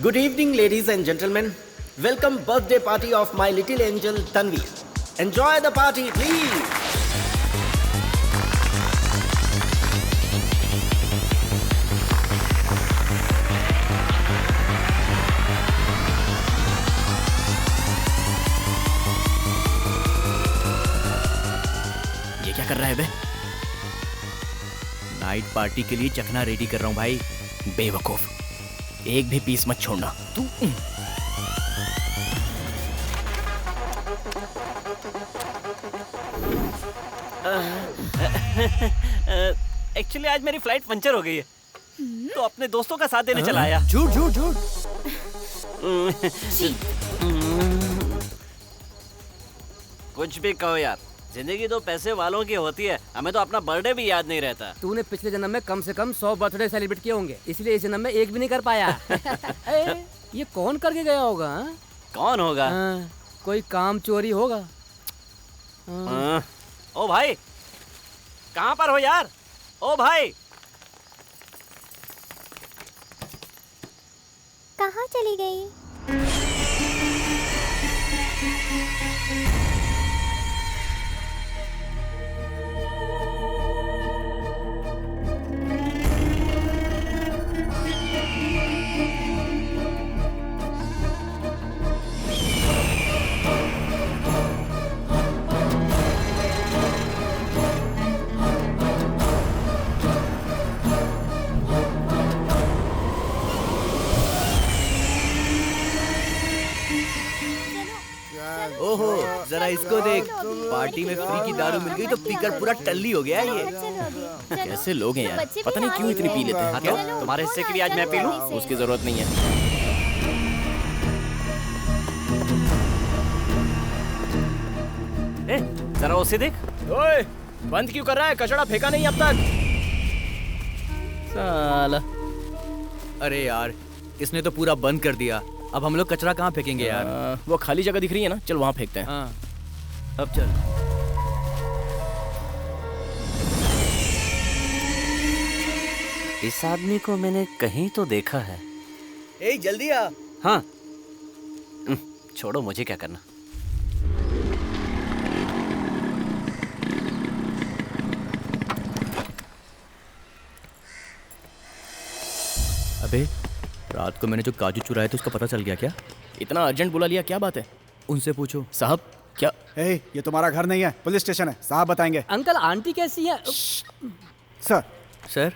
Good evening, ladies and gentlemen. Welcome birthday party of my little angel Tanvi. Enjoy the party, please. ये क्या कर रहा है बे? Night party के लिए चखना रेडी कर रहा हूँ भाई। बेवकूफ, एक भी पीस मत छोड़ना तू। एक्चुअली आज मेरी फ्लाइट पंचर हो गई है, तो अपने दोस्तों का साथ देने चला आया। झूठ झूठ झूठ। कुछ भी कहो यार, जिंदगी तो पैसे वालों की होती है। हमें तो अपना बर्थडे भी याद नहीं रहता। तूने पिछले जन्म में कम से कम 100 बर्थडे सेलिब्रेट किए होंगे, इसलिए इस जन्म में एक भी नहीं कर पाया। ये कौन करके गया होगा? हाँ? कौन होगा? कोई काम चोरी होगा। ओ भाई, कहाँ पर हो यार? ओ भाई, कहाँ चली गई? ओहो, जरा इसको देख। पार्टी में फ्री की दारू मिल गई तो पीकर पूरा टल्ली हो गया है ये। कैसे लोग हैं यार, पता नहीं क्यों इतनी पी लेते हैं। हाँ, तो तुम्हारे हिस्से के लिए आज मैं पी लूं? उसकी जरूरत नहीं है। जरा उसे देख। ओए, बंद क्यों कर रहा है? कचड़ा फेंका नहीं अब तक। साला। अरे यार, इसने तो पूरा बंद कर दिया। अब हम लोग कचरा कहाँ फेंकेंगे यार? वो खाली जगह दिख रही है ना, चल वहाँ फेंकते हैं। हाँ, अब चल। इस आदमी को मैंने कहीं तो देखा है। ए, जल्दी आ। हाँ, छोड़ो, मुझे क्या करना। अबे, रात को मैंने जो काजू चुराया था उसका पता चल गया क्या? इतना अर्जेंट बुला लिया, क्या बात है? उनसे पूछो। साहब क्या? ये तुम्हारा घर नहीं है, पुलिस स्टेशन है, साहब बताएंगे। अंकल आंटी कैसी है? सर। सर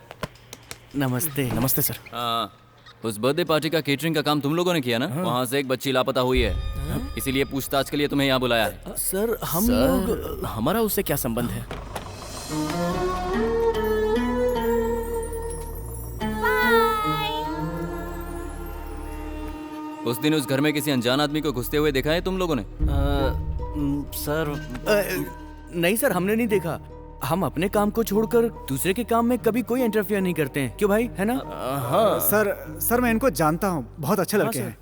नमस्ते। नमस्ते सर। हाँ, उस बर्थडे पार्टी का केटरिंग का काम तुम लोगों ने किया ना? वहाँ से एक बच्ची लापता हुई है, इसीलिए पूछताछ के लिए तुम्हें यहाँ बुलाया है। सर हम लोग, हमारा उससे क्या संबंध है? उस दिन उस घर में किसी अनजान आदमी को घुसते हुए देखा है तुम लोगों ने? सर, नहीं सर, हमने नहीं देखा। हम अपने काम को छोड़कर दूसरे के काम में कभी कोई इंटरफेयर नहीं करते हैं, क्यों भाई, है ना? हाँ सर मैं इनको जानता हूँ, बहुत अच्छे लड़के हैं।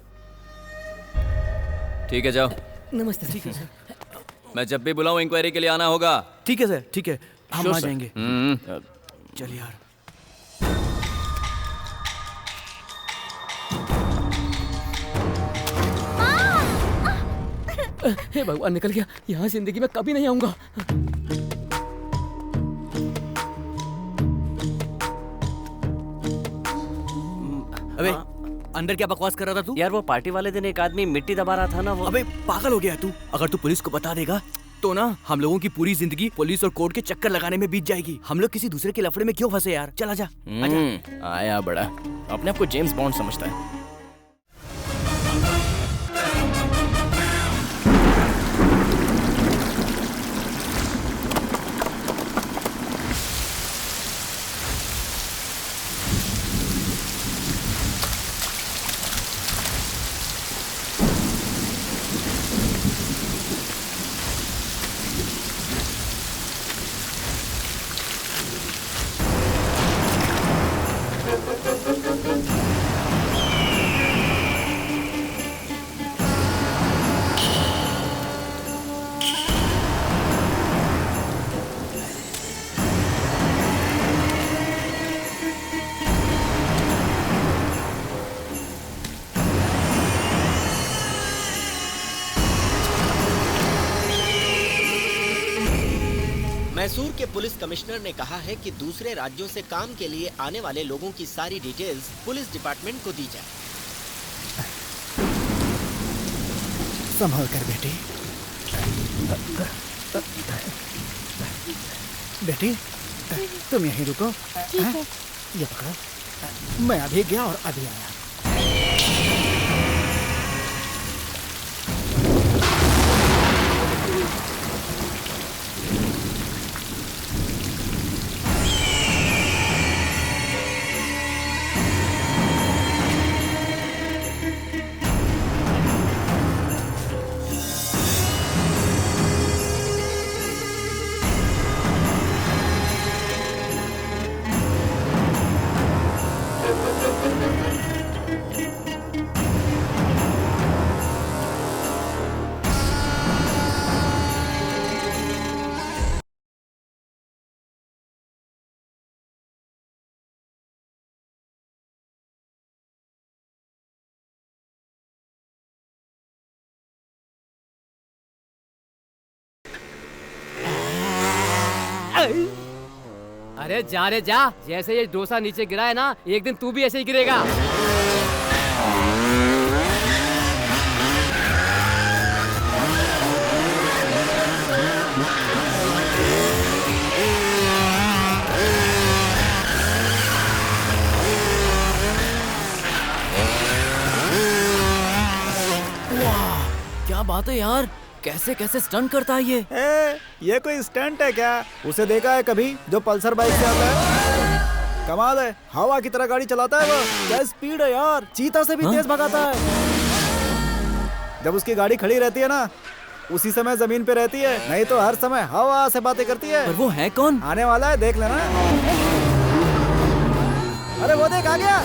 ठीक है, जाओ। नमस्ते। ठीक है सर। मैं जब भी बुलाऊं इंक्वायरी के लिए आना होगा। ठीक है सर, ठीक है, हम Sure, आ sir. जाएंगे। चल यार। हे भगवान, निकल गया। यहाँ जिंदगी में कभी नहीं आऊंगा। अबे, अंदर क्या बकवास कर रहा था तू? यार वो पार्टी वाले दिन एक आदमी मिट्टी दबा रहा था ना, वो। अबे पागल हो गया तू? अगर तू पुलिस को बता देगा तो ना हम लोगों की पूरी जिंदगी पुलिस और कोर्ट के चक्कर लगाने में बीत जाएगी। हम लोग किसी दूसरे के लफड़े में क्यों फंसे यार? चल आजा। आया बड़ा, अपने आप को जेम्स बॉन्ड समझता है। मैसूर के पुलिस कमिश्नर ने कहा है कि दूसरे राज्यों से काम के लिए आने वाले लोगों की सारी डिटेल्स पुलिस डिपार्टमेंट को दी जाए। संभल कर बेटी। बेटी तुम यहीं रुको। ये पकड़ो, मैं अभी गया और अभी आया। अरे जा रे जा, जैसे ये डोसा नीचे गिरा है ना, एक दिन तू भी ऐसे ही गिरेगा। क्या बात है यार, कैसे कैसे स्टंट करता है ये। ये कोई स्टंट है क्या? उसे देखा है कभी जो पल्सर बाइक से आता है? कमाल है, हवा की तरह गाड़ी चलाता है वो। क्या स्पीड है यार, चीता से भी तेज भगाता है। जब उसकी गाड़ी खड़ी रहती है ना, उसी समय जमीन पे रहती है, नहीं तो हर समय हवा से बातें करती है। पर वो है कौन? आने वाला है, देख लेना। अरे वो देख, आ गया।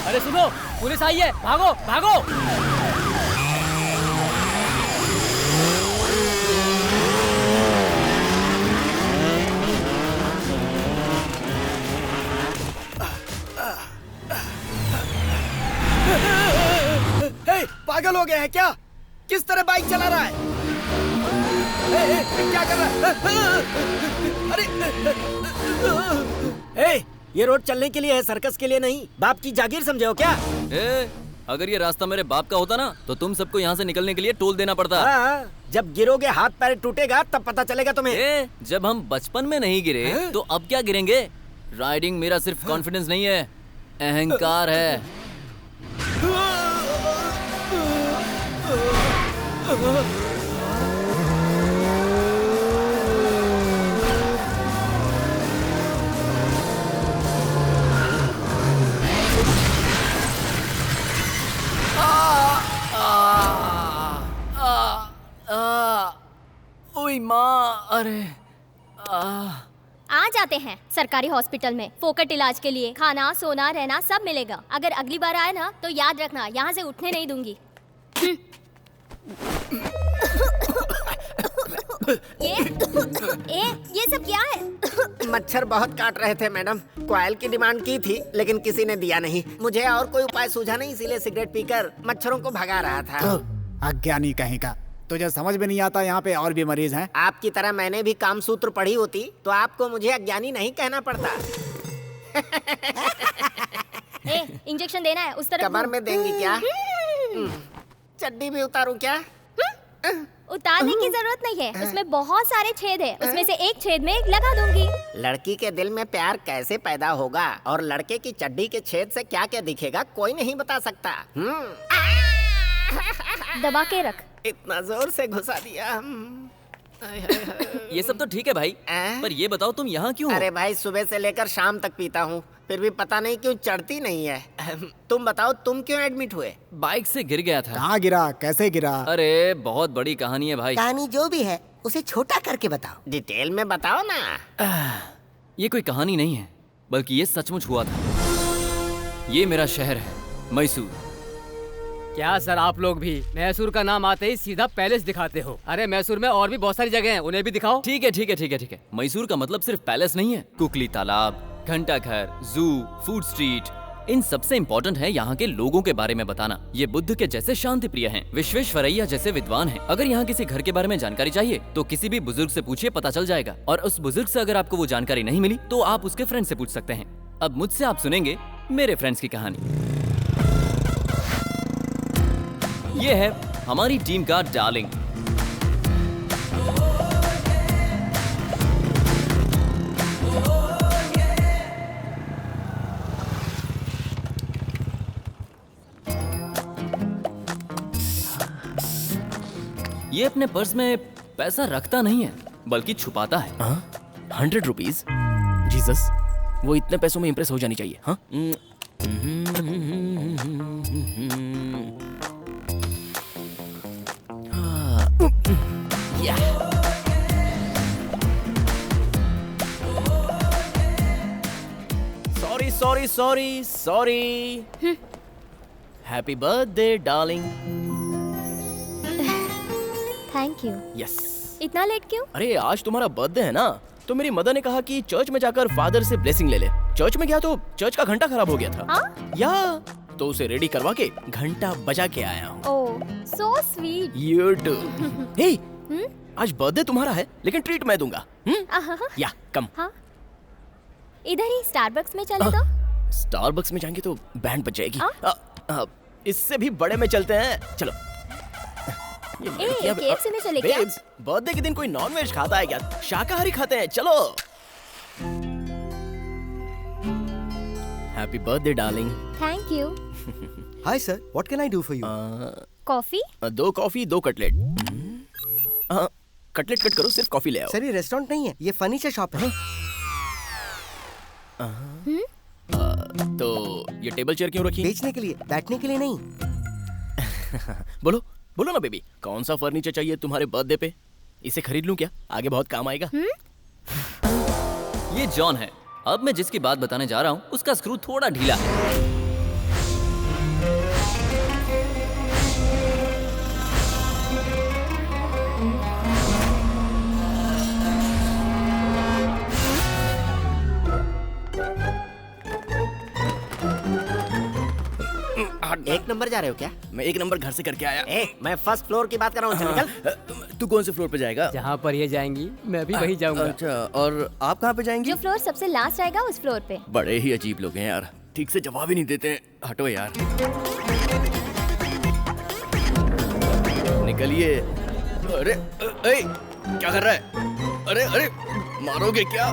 अरे सुनो, पुलिस आई है, भागो भागो। पागल हो गया है क्या? किस तरह बाइक चला रहा है? क्या कर रहा है? अरे ये रोड चलने के लिए है, सर्कस के लिए नहीं। बाप की जागीर समझे हो क्या? अगर ये रास्ता मेरे बाप का होता ना, तो तुम सबको यहाँ से निकलने के लिए टोल देना पड़ता। हाँ, जब गिरोगे हाथ पैर टूटेगा तब पता चलेगा तुम्हें। जब हम बचपन में नहीं गिरे तो अब क्या गिरेंगे? राइडिंग मेरा सिर्फ कॉन्फिडेंस नहीं है, अहंकार है। ओए माँ, अरे आ जाते हैं सरकारी हॉस्पिटल में फोकट इलाज के लिए। खाना सोना रहना सब मिलेगा। अगर अगली बार आए ना तो याद रखना, यहाँ से उठने नहीं दूंगी। ये सब क्या है? मच्छर बहुत काट रहे थे मैडम। कॉइल की डिमांड की थी लेकिन किसी ने दिया नहीं। मुझे और कोई उपाय सूझा नहीं, इसीलिए सिगरेट पीकर मच्छरों को भगा रहा था। अज्ञानी कहीं का, तुझे समझ में नहीं आता यहाँ पे और भी मरीज हैं। आपकी तरह मैंने भी काम सूत्र पढ़ी होती तो आपको मुझे अज्ञानी नहीं कहना पड़ता। इंजेक्शन देना है उस तरफ। कमर में देंगी क्या? चड्डी भी उतारूं क्या? उतारने की जरूरत नहीं है, उसमें बहुत सारे छेद है, उसमें से एक छेद में लगा दूंगी। लड़की के दिल में प्यार कैसे पैदा होगा और लड़के की चड्डी के छेद से क्या क्या दिखेगा कोई नहीं बता सकता। दबा के रख। इतना जोर से घुसा दिया। ये सब तो ठीक है भाई, पर ये बताओ तुम यहाँ क्यों हो? अरे भाई सुबह से लेकर शाम तक पीता हूँ, फिर भी पता नहीं क्यों चढ़ती नहीं है। तुम बताओ तुम क्यों एडमिट हुए? बाइक से गिर गया था। कहाँ गिरा, कैसे गिरा? अरे बहुत बड़ी कहानी है भाई। कहानी जो भी है उसे छोटा करके बताओ। डिटेल में बताओ ना। ये कोई कहानी नहीं है, बल्कि ये सचमुच हुआ था। ये मेरा शहर है, मैसूर। क्या सर आप लोग भी मैसूर का नाम आते ही सीधा पैलेस दिखाते हो? अरे मैसूर में और भी बहुत सारी जगह हैं, उन्हें भी दिखाओ। ठीक है ठीक है ठीक है ठीक है। मैसूर का मतलब सिर्फ पैलेस नहीं है। कुकली तालाब, घंटा घर, जू, फूड स्ट्रीट, इन सबसे इम्पोर्टेंट है यहाँ के लोगों के बारे में बताना। ये बुद्ध के जैसे शांति प्रिय हैं, विश्वेश्वरैया जैसे विद्वान हैं। अगर यहाँ किसी घर के बारे में जानकारी चाहिए तो किसी भी बुजुर्ग से पूछिए, पता चल जाएगा। और उस बुजुर्ग से अगर आपको वो जानकारी नहीं मिली तो आप उसके फ्रेंड से पूछ सकते हैं। अब मुझसे आप सुनेंगे मेरे फ्रेंड्स की कहानी। ये है हमारी टीम का डार्लिंग। ये अपने पर्स में पैसा रखता नहीं है, बल्कि छुपाता है। 100 रुपीज? जीसस, वो इतने पैसों में इम्प्रेस हो जानी चाहिए। हाँ? Sorry sorry sorry sorry. Happy birthday darling. Thank you. Yes. इतना लेट क्यों? अरे आज तुम्हारा बर्थडे है ना, तो मेरी मदर ने कहा कि चर्च में जाकर फादर से ब्लेसिंग ले ले। चर्च में गया तो चर्च का घंटा खराब हो गया था। हाँ? या तो उसे रेडी करवा के घंटा बजा के आया हूँ। ओह, सो स्वीट। You too. हे, आज बर्थडे तुम्हारा है, लेकिन ट्रीट मैं दूंगा। या कम। हाँ? इधर ही स्टारबक्स में चले तो? स्टारबक्स में जाएंगे तो बैंड बज जाएगी। हाँ? इससे भी बड़े में चलते हैं, चलो। KFC में चले क्या? Babes, बर्थडे के दिन कोई नॉन वेज खाता है क्या? शाकाहारी खाते हैं, चलो। Happy birthday darling. Thank you. Hi sir, what can I do for you? Coffee? 2 coffee 2 cutlet. Cutlet cut करो, सिर्फ कॉफी ले आओ। सर ये रेस्टोरेंट नहीं है, ये फर्नीचर शॉप है। तो ये टेबल चेयर क्यों रखी? बेचने के लिए, बैठने के लिए नहीं। बोलो बोलो ना बेबी, कौन सा फर्नीचर चाहिए तुम्हारे बर्थडे पे? इसे खरीद लूं क्या? आगे बहुत काम आएगा। ये जॉन है। अब मैं जिसकी बात बताने जा रहा हूँ उसका स्क्रू थोड़ा ढीला है। एक नंबर जा रहे हो क्या? मैं 1 नंबर घर से करके आया। मैं फर्स्ट फ्लोर की बात कर रहा हूँ, चल निकल। तू कौन से फ्लोर पे जाएगा? जहाँ पर ये जाएंगी मैं भी वही जाऊंगा। अच्छा, और आप कहाँ पे जाएंगी? जो फ्लोर सबसे लास्ट आएगा उस फ्लोर पे। बड़े ही अजीब लोग हैं यार, ठीक से जवाब ही नहीं देते हैं। हटो यार, निकलिए। अरे क्या कर रहा है? अरे अरे मारोगे क्या?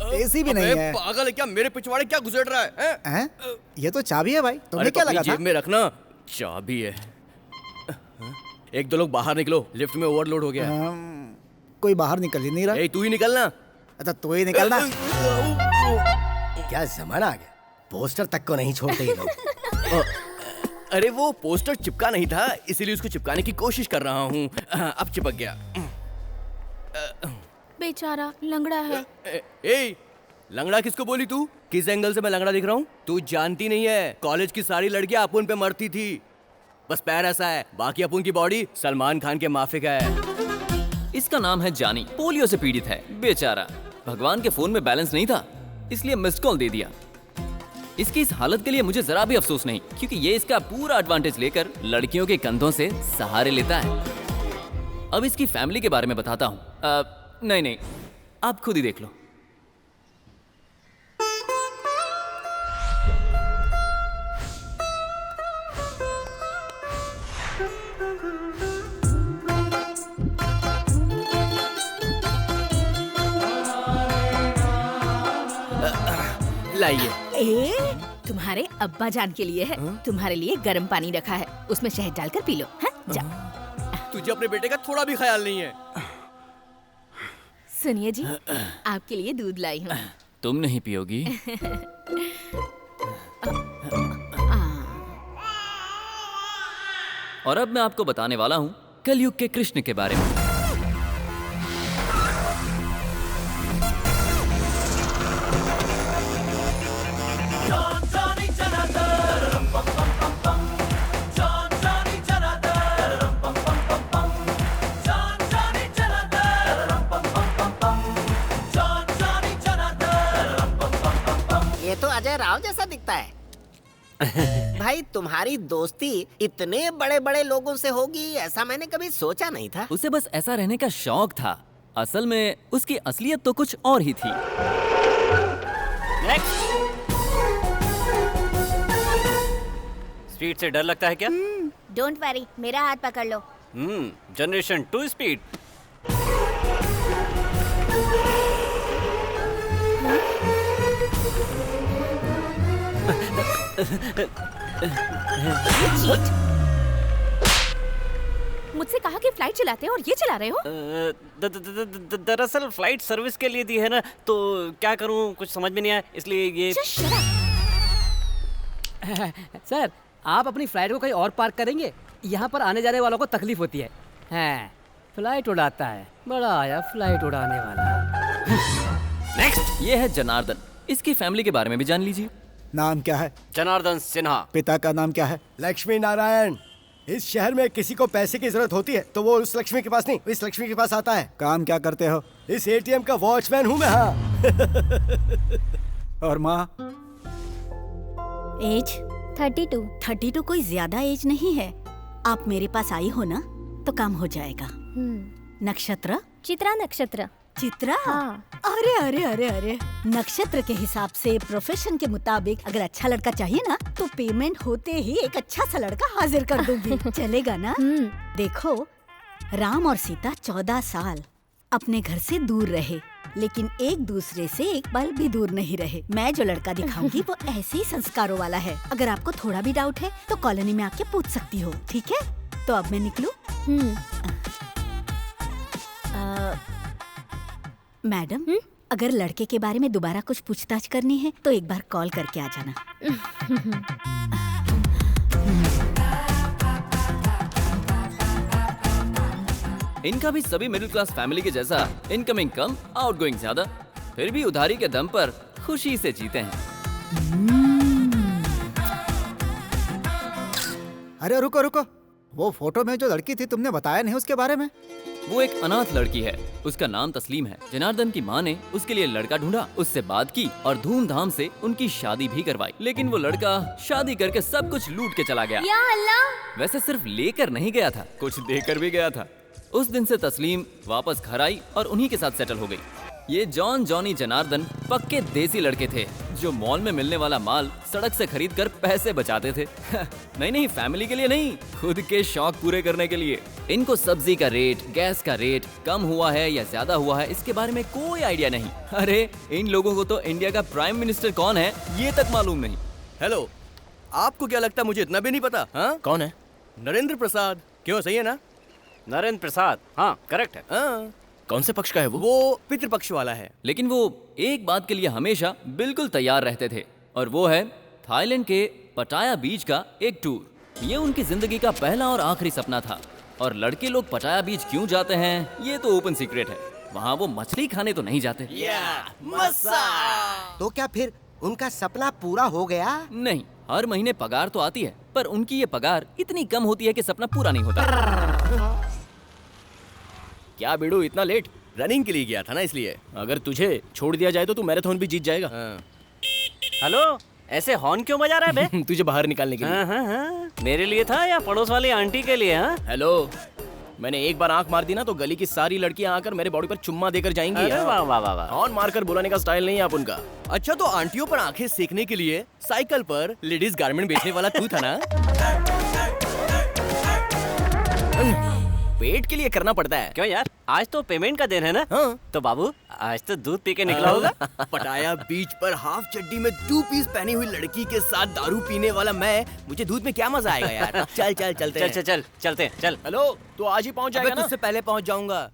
एसी भी नहीं है। पागल है क्या? मेरे पिछवाड़े क्या घुसेड़ रहा है? हैं? ये तो चाबी है भाई, तुमने क्या अपनी लगा था? जेब में रखना। चाबी है। 1-2 लोग बाहर निकलो, लिफ्ट में ओवरलोड हो गया है। कोई बाहर निकल ही नहीं रहा। तू ही निकलना। अच्छा तू ही निकलना। क्या जमाना आ गया, पोस्टर तक को नहीं छोड़ते ये लोग। अरे वो पोस्टर चिपका नहीं था, इसीलिए उसको चिपकाने की कोशिश कर रहा हूँ। अब चिपक गया। बेचारा लंगड़ा है। ए, लंगड़ा किसको बोली तू? किस एंगल से मैं लंगड़ा दिख रहा हूँ? तू जानती नहीं है, कॉलेज की सारी लड़कियां अपुन पे मरती थी। बस पैर ऐसा है, बाकी अपुन की बॉडी सलमान खान के माफिक है। इसका नाम है जानी, पोलियो से पीड़ित है बेचारा। भगवान के फोन में बैलेंस नहीं था, इसलिए मिस्ड कॉल दे दिया। इसकी इस हालत के लिए मुझे जरा भी अफसोस नहीं, क्योंकि ये इसका पूरा एडवांटेज लेकर लड़कियों के कंधों से सहारे लेता है। अब इसकी फैमिली के बारे में बताता हूँ। नहीं, आप खुद ही देख लो। लाइए। ए, तुम्हारे अब्बा जान के लिए है। तुम्हारे लिए गर्म पानी रखा है, उसमें शहद डालकर पी लो। हाँ, जा। तुझे अपने बेटे का थोड़ा भी ख्याल नहीं है। सुनिए जी, आपके लिए दूध लाई हूँ। तुम नहीं पियोगी? और अब मैं आपको बताने वाला हूँ कलयुग के कृष्ण के बारे में। ये तो अजय राव जैसा दिखता है। भाई तुम्हारी दोस्ती इतने बड़े बड़े लोगों से होगी ऐसा मैंने कभी सोचा नहीं था। उसे बस ऐसा रहने का शौक था। असल में उसकी असलियत तो कुछ और ही थी। स्पीड से डर लगता है क्या? डोंट वरी, मेरा हाथ पकड़ लो। Generation 2 speed. मुझसे कहा कि फ्लाइट चलाते हो और ये चला रहे हो? दरअसल फ्लाइट सर्विस के लिए दी है ना, तो क्या करूं कुछ समझ में नहीं आया, इसलिए ये। Just shut up. सर, आप अपनी फ्लाइट को कहीं और पार्क करेंगे? यहाँ पर आने जाने वालों को तकलीफ होती है। हाँ, फ्लाइट उड़ाता है, बड़ा आया फ्लाइट उड़ाने वाला। नेक्स्ट, ये है जनार्दन। इसकी फैमिली के बारे में भी जान लीजिए। नाम क्या है? जनार्दन सिन्हा। पिता का नाम क्या है? लक्ष्मी नारायण। इस शहर में किसी को पैसे की जरूरत होती है तो वो उस लक्ष्मी के पास नहीं, इस लक्ष्मी के पास आता है। काम क्या करते हो? इस एटीएम का वॉचमैन हूँ मैं। हाँ। और माँ? एज 32। 32 कोई ज्यादा एज नहीं है। आप मेरे पास आई हो ना तो काम हो जाएगा। नक्षत्र? चित्रा नक्षत्र। चित्रा? हाँ। अरे अरे अरे अरे, नक्षत्र के हिसाब से प्रोफेशन के मुताबिक अगर अच्छा लड़का चाहिए ना तो पेमेंट होते ही एक अच्छा सा लड़का हाजिर कर दूंगी। चलेगा ना? देखो, राम और सीता 14 साल अपने घर से दूर रहे, लेकिन एक दूसरे से एक पल भी दूर नहीं रहे। मैं जो लड़का दिखाऊंगी वो ऐसे ही संस्कारों वाला है। अगर आपको थोड़ा भी डाउट है तो कॉलोनी में आके पूछ सकती हो, ठीक है? तो अब मैं निकलूं? मैडम, अगर लड़के के बारे में दोबारा कुछ पूछताछ करनी है तो एक बार कॉल करके आ जाना। इनका भी सभी मिडिल क्लास फैमिली के जैसा इनकमिंग कम, आउटगोइंग ज्यादा, फिर भी उधारी के दम पर खुशी से जीते हैं। अरे रुको रुको, वो फोटो में जो लड़की थी तुमने बताया नहीं उसके बारे में? वो एक अनाथ लड़की है, उसका नाम तस्लीम है। जनार्दन की माँ ने उसके लिए लड़का ढूंढा, उससे बात की और धूमधाम से उनकी शादी भी करवाई। लेकिन वो लड़का शादी करके सब कुछ लूट के चला गया। या अल्लाह! वैसे सिर्फ लेकर नहीं गया था, कुछ देकर भी गया था। उस दिन से तस्लीम वापस घर आई और उन्हीं के साथ सेटल हो गई। ये जॉनी जनार्दन पक्के देसी लड़के थे जो मॉल में मिलने वाला माल सड़क से खरीद कर पैसे बचाते थे। नहीं, फैमिली के लिए नहीं, खुद के शौक पूरे करने के लिए। इनको सब्जी का रेट, गैस का रेट कम हुआ है या ज्यादा हुआ है इसके बारे में कोई आइडिया नहीं। अरे इन लोगों को तो इंडिया का प्राइम मिनिस्टर कौन है ये तक मालूम नहीं। हेलो, आपको क्या लगता है मुझे इतना भी नहीं पता? हाँ, कौन है? नरेंद्र प्रसाद। क्यों, सही है ना? नरेंद्र प्रसाद, हाँ करेक्ट है। हाँ। कौन से पक्ष का है वो? वो पितृपक्ष वाला है। लेकिन वो एक बात के लिए हमेशा बिल्कुल तैयार रहते थे और वो है थाईलैंड के पटाया बीच का एक टूर। ये उनकी जिंदगी का पहला और आखिरी सपना था। और लड़के लोग पटाया बीच क्यों जाते हैं ये तो ओपन सीक्रेट है। वहाँ वो मछली खाने तो नहीं जाते। तो क्या फिर उनका सपना पूरा हो गया? नहीं, हर महीने पगार तो आती है पर उनकी ये पगार इतनी कम होती है कि सपना पूरा नहीं होता। क्या बेड़ू, इतना लेट? रनिंग के लिए गया था ना, इसलिए। अगर तुझे छोड़ दिया जाए तो तू मैराथन भी जीत जाएगा। हेलो, ऐसे हॉर्न क्यों बजा रहा है बे? तुझे बाहर निकालने के लिए। हाँ। मेरे लिए था या पड़ोस वाली आंटी के लिए? हाँ? हेलो, मैंने एक बार आंख मार दी ना तो गली की सारी लड़कियां आकर मेरे बॉडी पर चुम्मा देकर जाएंगी। अरे वाह वाह वाह वाह। हॉर्न मारकर बुलाने का स्टाइल नहीं है आप उनका। अच्छा, तो आंटियों पर आंखें सेकने के लिए साइकिल पर लेडीज गारमेंट बेचने वाला तू था ना? पेट के लिए करना पड़ता है। क्यों यार, आज तो पेमेंट का दिन है ना? हाँ। तो बाबू आज तो दूध पी के निकला होगा। पटाया बीच पर हाफ चड्डी में 2 पीस पहनी हुई लड़की के साथ दारू पीने वाला मैं, मुझे दूध में क्या मजा आएगा यार। चल चल चलते चल हैं। चल चल चलते हैं, चल। हेलो, तो आज ही पहुंच जाएगा ना? तुझसे पहले पहुंच जाऊंगा।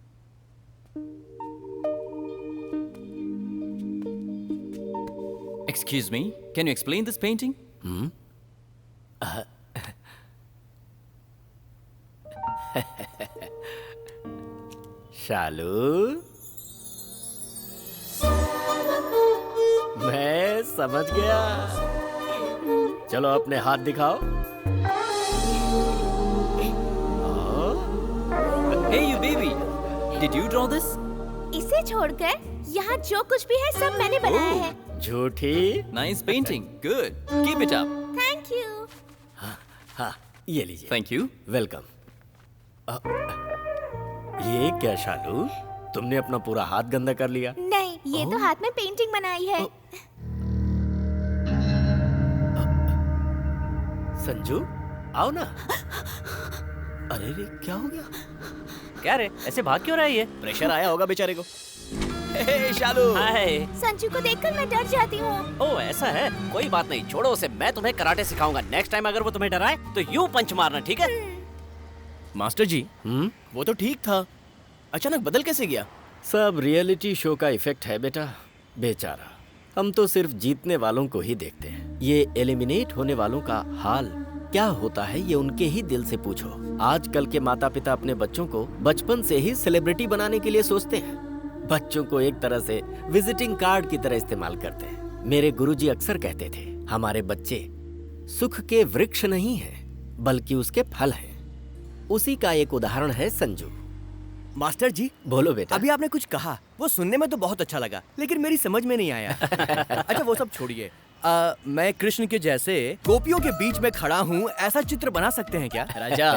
Excuse me, can you explain this painting? शालू, मैं समझ गया। चलो अपने हाथ दिखाओ। Hey you baby, did you draw this? इसे छोड़कर यहाँ जो कुछ भी है सब मैंने बनाया है। झूठी। Nice painting, good. Keep it up. Thank you. हाँ, ये लीजिए। Thank you. वेलकम। ये क्या शालू, तुमने अपना पूरा हाथ गंदा कर लिया। नहीं, ये तो हाथ में पेंटिंग बनाई है। संजू, आओ ना। अरे रे, क्या हो गया? क्या रे, ऐसे भाग क्यों रहा है ये? प्रेशर आया होगा बेचारे को। हे शालू। हाय। संजू को देखकर मैं डर जाती हूँ। ओह ऐसा है, कोई बात नहीं, छोड़ो उसे। मैं तुम्हें कराटे सिखाऊंगा। नेक्स्ट टाइम अगर वो तुम्हें डराए तो यूं पंच मारना, ठीक है? मास्टर जी, वो तो ठीक था, अचानक बदल कैसे गया? सब रियलिटी शो का इफेक्ट है बेटा। बेचारा, हम तो सिर्फ जीतने वालों को ही देखते हैं। ये एलिमिनेट होने वालों का हाल क्या होता है ये उनके ही दिल से पूछो। आजकल के माता पिता अपने बच्चों को बचपन से ही सेलिब्रिटी बनाने के लिए सोचते हैं। बच्चों को एक तरह से विजिटिंग कार्ड की तरह इस्तेमाल करते हैं। मेरे गुरुजी अक्सर कहते थे, हमारे बच्चे सुख के वृक्ष नहीं हैं, बल्कि उसके फल हैं। उसी का एक उदाहरण है संजू। मास्टर जी, बोलो बेटा। अभी आपने कुछ कहा, वो सुनने में तो बहुत अच्छा लगा, लेकिन मेरी समझ में नहीं आया। अच्छा वो सब छोड़िए, मैं कृष्ण के जैसे गोपियों के बीच में खड़ा हूँ, ऐसा चित्र बना सकते हैं क्या? राजा,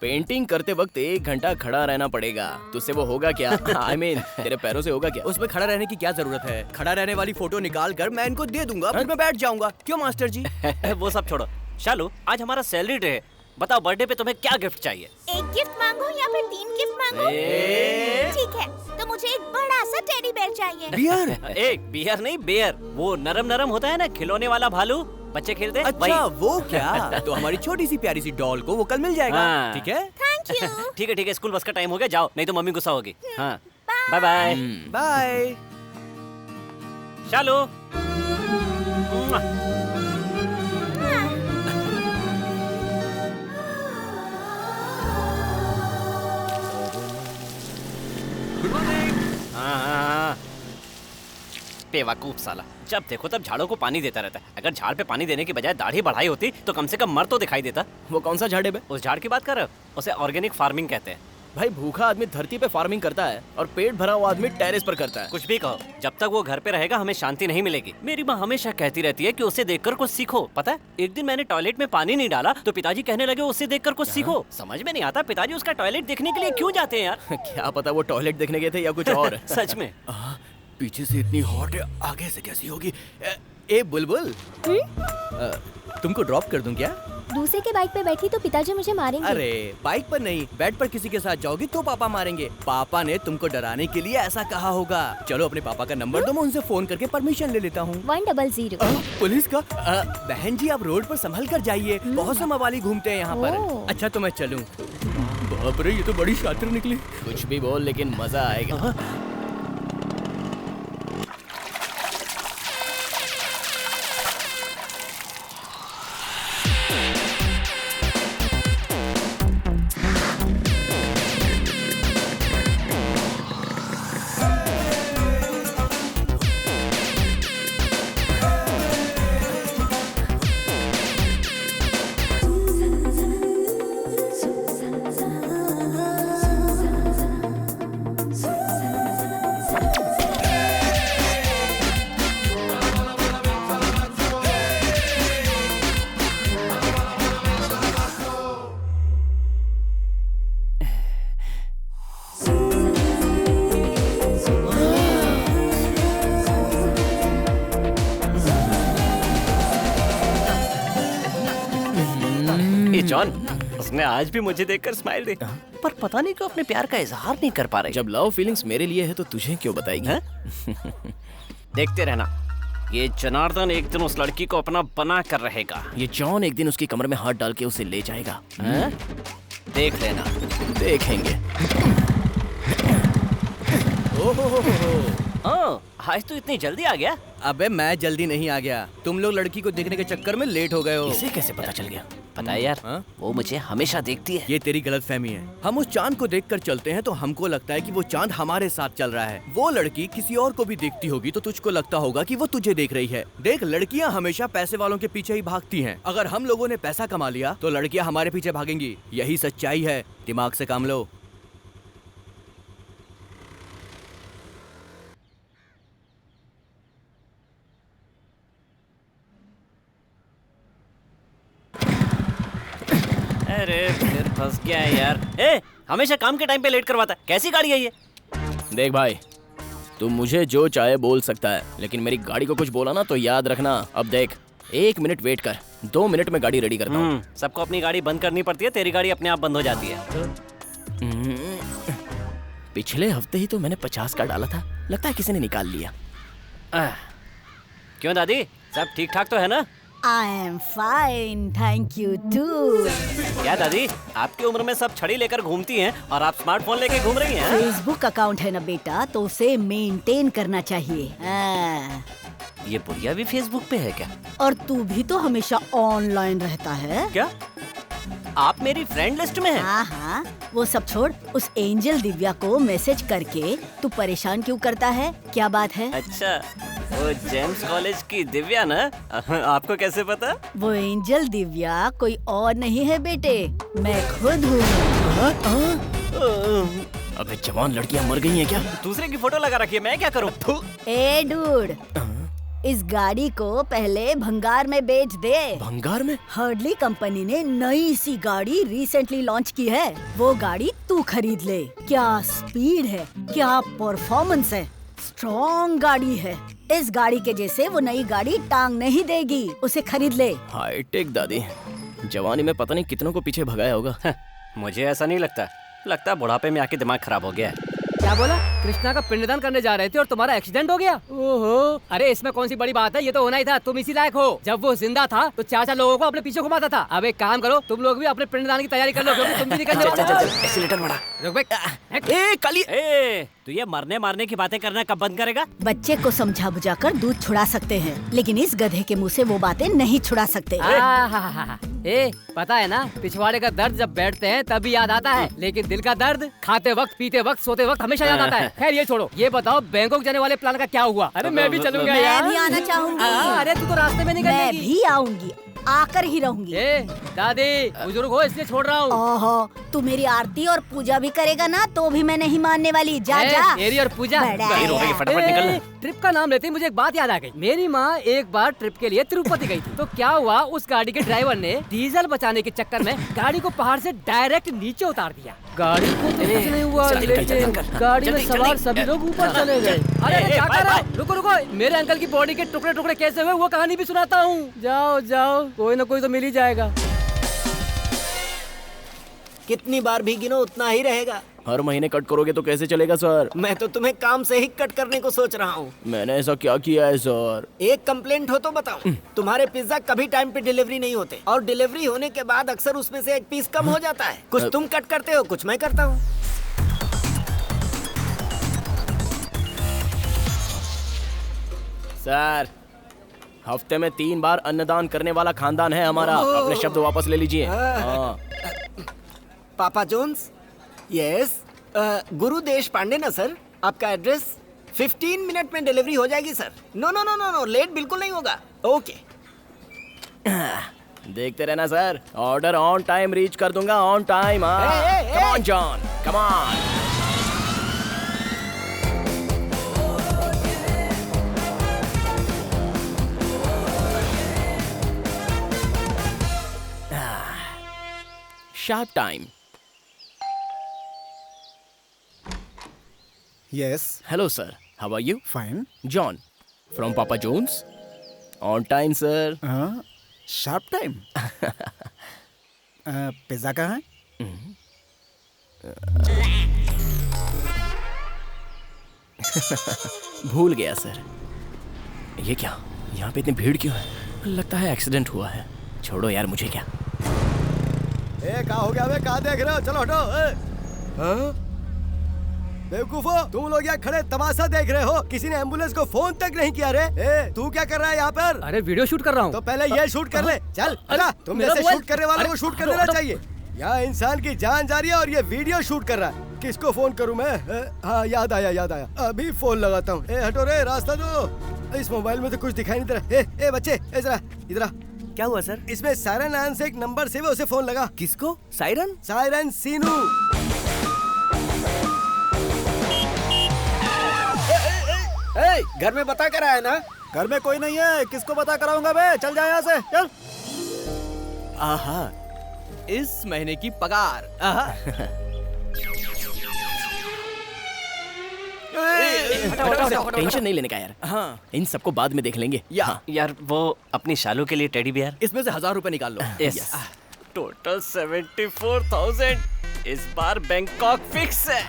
पेंटिंग करते वक्त 1 घंटा खड़ा रहना पड़ेगा, तुझसे वो होगा क्या? I mean, तेरे पैरों से होगा क्या? उसमें खड़ा रहने की क्या जरूरत है? खड़ा रहने वाली फोटो निकाल कर मैं इनको दे दूंगा, फिर मैं बैठ जाऊंगा। क्यों मास्टर जी? वो सब छोड़ो। शालू, आज हमारा सैलरी डे है। बताओ बर्थडे पे तुम्हें क्या गिफ्ट चाहिए? एक गिफ्ट मांगो या फिर 3 गिफ्ट मांगो? ठीक है, तो मुझे एक बड़ा सा टेडी बेयर चाहिए। बियर? एक बियर नहीं, बेयर। वो नरम नरम होता है ना, खिलौने वाला भालू, बच्चे खेलते हैं। अच्छा वो क्या? तो हमारी छोटी सी प्यारी सी डॉल को वो कल मिल जाएगा। हाँ। ठीक है? Thank you. ठीक है, स्कूल बस का टाइम हो गया, जाओ, नहीं तो मम्मी गुस्सा होगी। हाँ, बाय बाय। बाय। शालू। हाँ। बेवकूफ साला, जब देखो तब झाड़ों को पानी देता रहता है। अगर झाड़ पे पानी देने की बजाय दाढ़ी बढ़ाई होती तो कम से कम मर तो दिखाई देता। वो कौन सा झाड़ है बे? उस झाड़ की बात कर रहे हो? उसे ऑर्गेनिक फार्मिंग कहते हैं। भाई भूखा आदमी धरती पे फार्मिंग करता है और पेट भरा हुआ आदमी टेरेस पर करता है। कुछ भी कहो, जब तक वो घर पे रहेगा हमें शांति नहीं मिलेगी। मेरी माँ हमेशा कहती रहती है कि उसे देखकर कुछ सीखो। पता है, एक दिन मैंने टॉयलेट में पानी नहीं डाला तो पिताजी कहने लगे उसे देखकर कुछ सीखो। समझ में नहीं आता पिताजी उसका टॉयलेट देखने के लिए क्यों जाते हैं यार। क्या पता वो टॉयलेट देखने गए थे या कुछ और। सच में। पीछे से इतनी हॉट है, आगे से कैसी होगी? ए बुलबुल, तुमको ड्रॉप कर दूं क्या? दूसरे के बाइक पे बैठी तो पिताजी मुझे मारेंगे। अरे बाइक पर नहीं, बेड पर किसी के साथ जाओगी तो पापा मारेंगे। पापा ने तुमको डराने के लिए ऐसा कहा होगा। चलो अपने पापा का नंबर दो, मैं उनसे फोन करके परमिशन ले लेता हूँ। 100। पुलिस का? बहन जी आप रोड पर संभल कर जाइए, बहुत से मवाली घूमते हैं यहाँ पर। अच्छा तो मैं चलूँ? बाप रे, ये तो बड़ी शातिर निकली। कुछ भी बोल लेकिन मजा आएगा। जॉन, उसने आज भी मुझे देखकर स्माइल दी, पर पता नहीं क्यों अपने प्यार का इजहार नहीं कर पा रही। जब लव फीलिंग्स मेरे लिए है तो तुझे क्यों बताएगी? देखते रहना, ये जनार्दन एक दिन उस लड़की को अपना बना कर रहेगा। ये जॉन एक दिन उसकी कमर में हाथ डाल के उसे ले जाएगा। देख लेना। देखेंगे। आज तो इतनी जल्दी आ गया? अबे मैं जल्दी नहीं आ गया, तुम लोग लड़की को देखने के चक्कर में लेट हो गए हो। इसे कैसे पता चल गया? पता है यार, वो मुझे हमेशा देखती है। ये तेरी गलतफहमी है। हम उस चांद को देखकर चलते हैं तो हमको लगता है कि वो चांद हमारे साथ चल रहा है। वो लड़की किसी और को भी देखती होगी तो तुझको लगता होगा कि वो तुझे देख रही है। देख, लड़कियां हमेशा पैसे वालों के पीछे ही भागती हैं। अगर हम लोगों ने पैसा कमा लिया तो लड़कियां हमारे पीछे भागेंगी। यही सच्चाई है, दिमाग से काम लो। अरे फिर फंस गया है यार। ए, हमेशा काम के टाइम पे लेट करवाता है। कैसी गाड़ी है ये? देख भाई, तू मुझे जो चाहे बोल सकता है, लेकिन मेरी गाड़ी को कुछ बोला ना तो याद रखना। अब देख, 1 मिनट वेट कर, 2 मिनट में गाड़ी रेडी करता हूँ। सबको अपनी गाड़ी बंद करनी पड़ती है, तेरी गाड़ी अपने आप बंद हो जाती है। पिछले हफ्ते ही तो मैंने 50 का डाला था, लगता है किसी ने निकाल लिया। क्यों दादी, सब ठीक ठाक तो है ना? I am fine, thank you too. क्या दादी, आपकी उम्र में सब छड़ी लेकर घूमती हैं और आप स्मार्टफोन लेके घूम रही हैं? फेसबुक अकाउंट है ना बेटा, तो उसे मेंटेन करना चाहिए। ये बुढ़िया भी फेसबुक पे है क्या? और तू भी तो हमेशा ऑनलाइन रहता है। क्या आप मेरी फ्रेंड लिस्ट में हैं? हाँ, वो सब छोड़, उस एंजल दिव्या को मैसेज करके तू परेशान क्यों करता है? क्या बात है? अच्छा, वो जेम्स कॉलेज की दिव्या ना? आपको कैसे पता? वो एंजल दिव्या कोई और नहीं है बेटे, मैं खुद हूँ। अबे जवान लड़कियां मर गई हैं क्या? दूसरे की फोटो लगा रखी है, मैं क्या करूँ? ए डूड, इस गाड़ी को पहले भंगार में बेच दे। भंगार में? हर्डली कंपनी ने नई सी गाड़ी रिसेंटली लॉन्च की है, वो गाड़ी तू खरीद ले। क्या स्पीड है, क्या परफॉर्मेंस है, स्ट्रॉन्ग गाड़ी है। इस गाड़ी के जैसे वो नई गाड़ी टांग नहीं देगी, उसे खरीद ले। हाईटेक दादी, जवानी में पता नहीं कितनों को पीछे भगाया होगा। मुझे ऐसा नहीं लगता, लगता है बुढ़ापे में आके दिमाग खराब हो गया है। क्या बोला? कृष्णा का पिंडदान करने जा रहे थे और तुम्हारा एक्सीडेंट हो गया? ओहो, अरे इसमें कौन सी बड़ी बात है, ये तो होना ही था। तुम इसी लायक हो। जब वो जिंदा था तो 4 लोगों को अपने पीछे घुमाता था। अब एक काम करो, तुम लोग भी अपने पिंडदान की तैयारी कर लो, क्योंकि तुम भी निकलने वाले हो। एक्सीलेटर बढ़ा। रुक बे। ए काली, तू ये मरने मारने की बातें करना कब बंद करेगा? बच्चे को समझा बुझाकर दूध छुड़ा सकते हैं, लेकिन इस गधे के मुंह से वो बातें नहीं छुड़ा सकते। ए, पता है ना, पिछवाड़े का दर्द जब बैठते हैं तभी याद आता है, लेकिन दिल का दर्द खाते वक्त, पीते वक्त, सोते वक्त हमेशा याद आता है। खैर ये छोड़ो, ये बताओ बैंकॉक जाने वाले प्लान का क्या हुआ? अरे मैं भी चलूंगा यार। मैं भी आना चाहूंगी। अरे तू तो रास्ते में निकल मैं जाएगी। भी आऊंगी, आकर ही रहूंगी। दादी, बुजुर्ग हो इसलिए छोड़ रहा हूँ। ओहो, तू मेरी आरती और पूजा भी करेगा ना तो भी मैं नहीं मानने वाली। जा जा। मेरी और पूजा फटाफट निकल। ट्रिप का नाम लेते ही मुझे एक बात याद आ गई। मेरी माँ एक बार ट्रिप के लिए तिरुपति गई थी, तो क्या हुआ, उस गाड़ी के ड्राइवर ने डीजल बचाने के चक्कर में गाड़ी को पहाड़ से डायरेक्ट नीचे उतार दिया। गाड़ी को तो कुछ नहीं हुआ, लेकिन गाड़ी में सवार सभी लोग ऊपर चले गए। अरे क्या कर रहा है? रुको रुको, मेरे अंकल की बॉडी के टुकड़े टुकड़े कैसे हुए वो कहानी भी सुनाता हूँ। जाओ जाओ, कोई ना कोई तो मिल ही जाएगा। कितनी बार भी गिनो उतना ही रहेगा। हर महीने कट करोगे तो कैसे चलेगा सर? मैं तो तुम्हें काम से ही कट करने को सोच रहा हूँ। मैंने ऐसा क्या किया है सर? एक कंप्लेंट हो तो बताओ। तुम्हारे पिज्जा कभी टाइम पे डिलीवरी नहीं होते, और डिलीवरी होने के बाद अक्सर उसमें से एक पीस कम हो जाता है। कुछ तुम कट करते हो, कुछ मैं करता हूँ। सर, हफ्ते में 3 बार अन्नदान करने वाला खानदान है हमारा। अपने शब्द वापस ले लीजिए। पापा जोन्स, यस, गुरु देश पांडे ना सर? आपका एड्रेस? 15 मिनट में डिलीवरी हो जाएगी sir. No no no no no, late बिल्कुल नहीं होगा। ओके। देखते रहना sir, order on time reach कर दूंगा, on time. Come on John, come on. Sharp time. Yes. Hello sir, how are you? Fine. John, from Papa John's. On time sir. Sharp time. Pizza कहाँ है? भूल गया sir. ये क्या, यहाँ पे इतनी भीड़ क्यों है? लगता है एक्सीडेंट हुआ है। छोड़ो यार, मुझे क्या। कहाँ हो गया बे? कहाँ देख रहे हो? चलो हटो। बेवकूफो, तुम लोग यहाँ खड़े तमाशा देख रहे हो? किसी ने एम्बुलेंस को फोन तक नहीं किया रे। तू क्या कर रहा है यहाँ पर? अरे वीडियो शूट कर रहा हूँ। तो पहले ये शूट कर ले। चल हटा। तुम जैसे शूट करने वालों को शूट कर लेना चाहिए। यहाँ इंसान की जान जा रही है और ये वीडियो शूट कर रहा है। किसको फोन करूँ मैं? हाँ याद आया, अभी फोन लगाता हूँ। हटो रे, रास्ता दो। इस मोबाइल में तो कुछ दिखाई नहीं दे रहा। बच्चे जरा इधर आ। क्या हुआ सर? इसमें सायरन नाम से एक नंबर सेव है, उसे फोन लगा। किसको? सायरन? सायरन सीनू। घर में बता कर आया ना? घर में कोई नहीं है, किसको बता कराऊंगा बे? चल जा यहाँ से, चल। आहा, इस महीने की पगार। आहा। टेंशन नहीं लेने का यार। हाँ, इन सबको बाद में देख लेंगे। यार वो अपनी शालू के लिए टेडी बियर। इसमें से 1000 रुपए निकाल लो। यस। टोटल 74,000। इस बार बैंकॉक फिक्स है।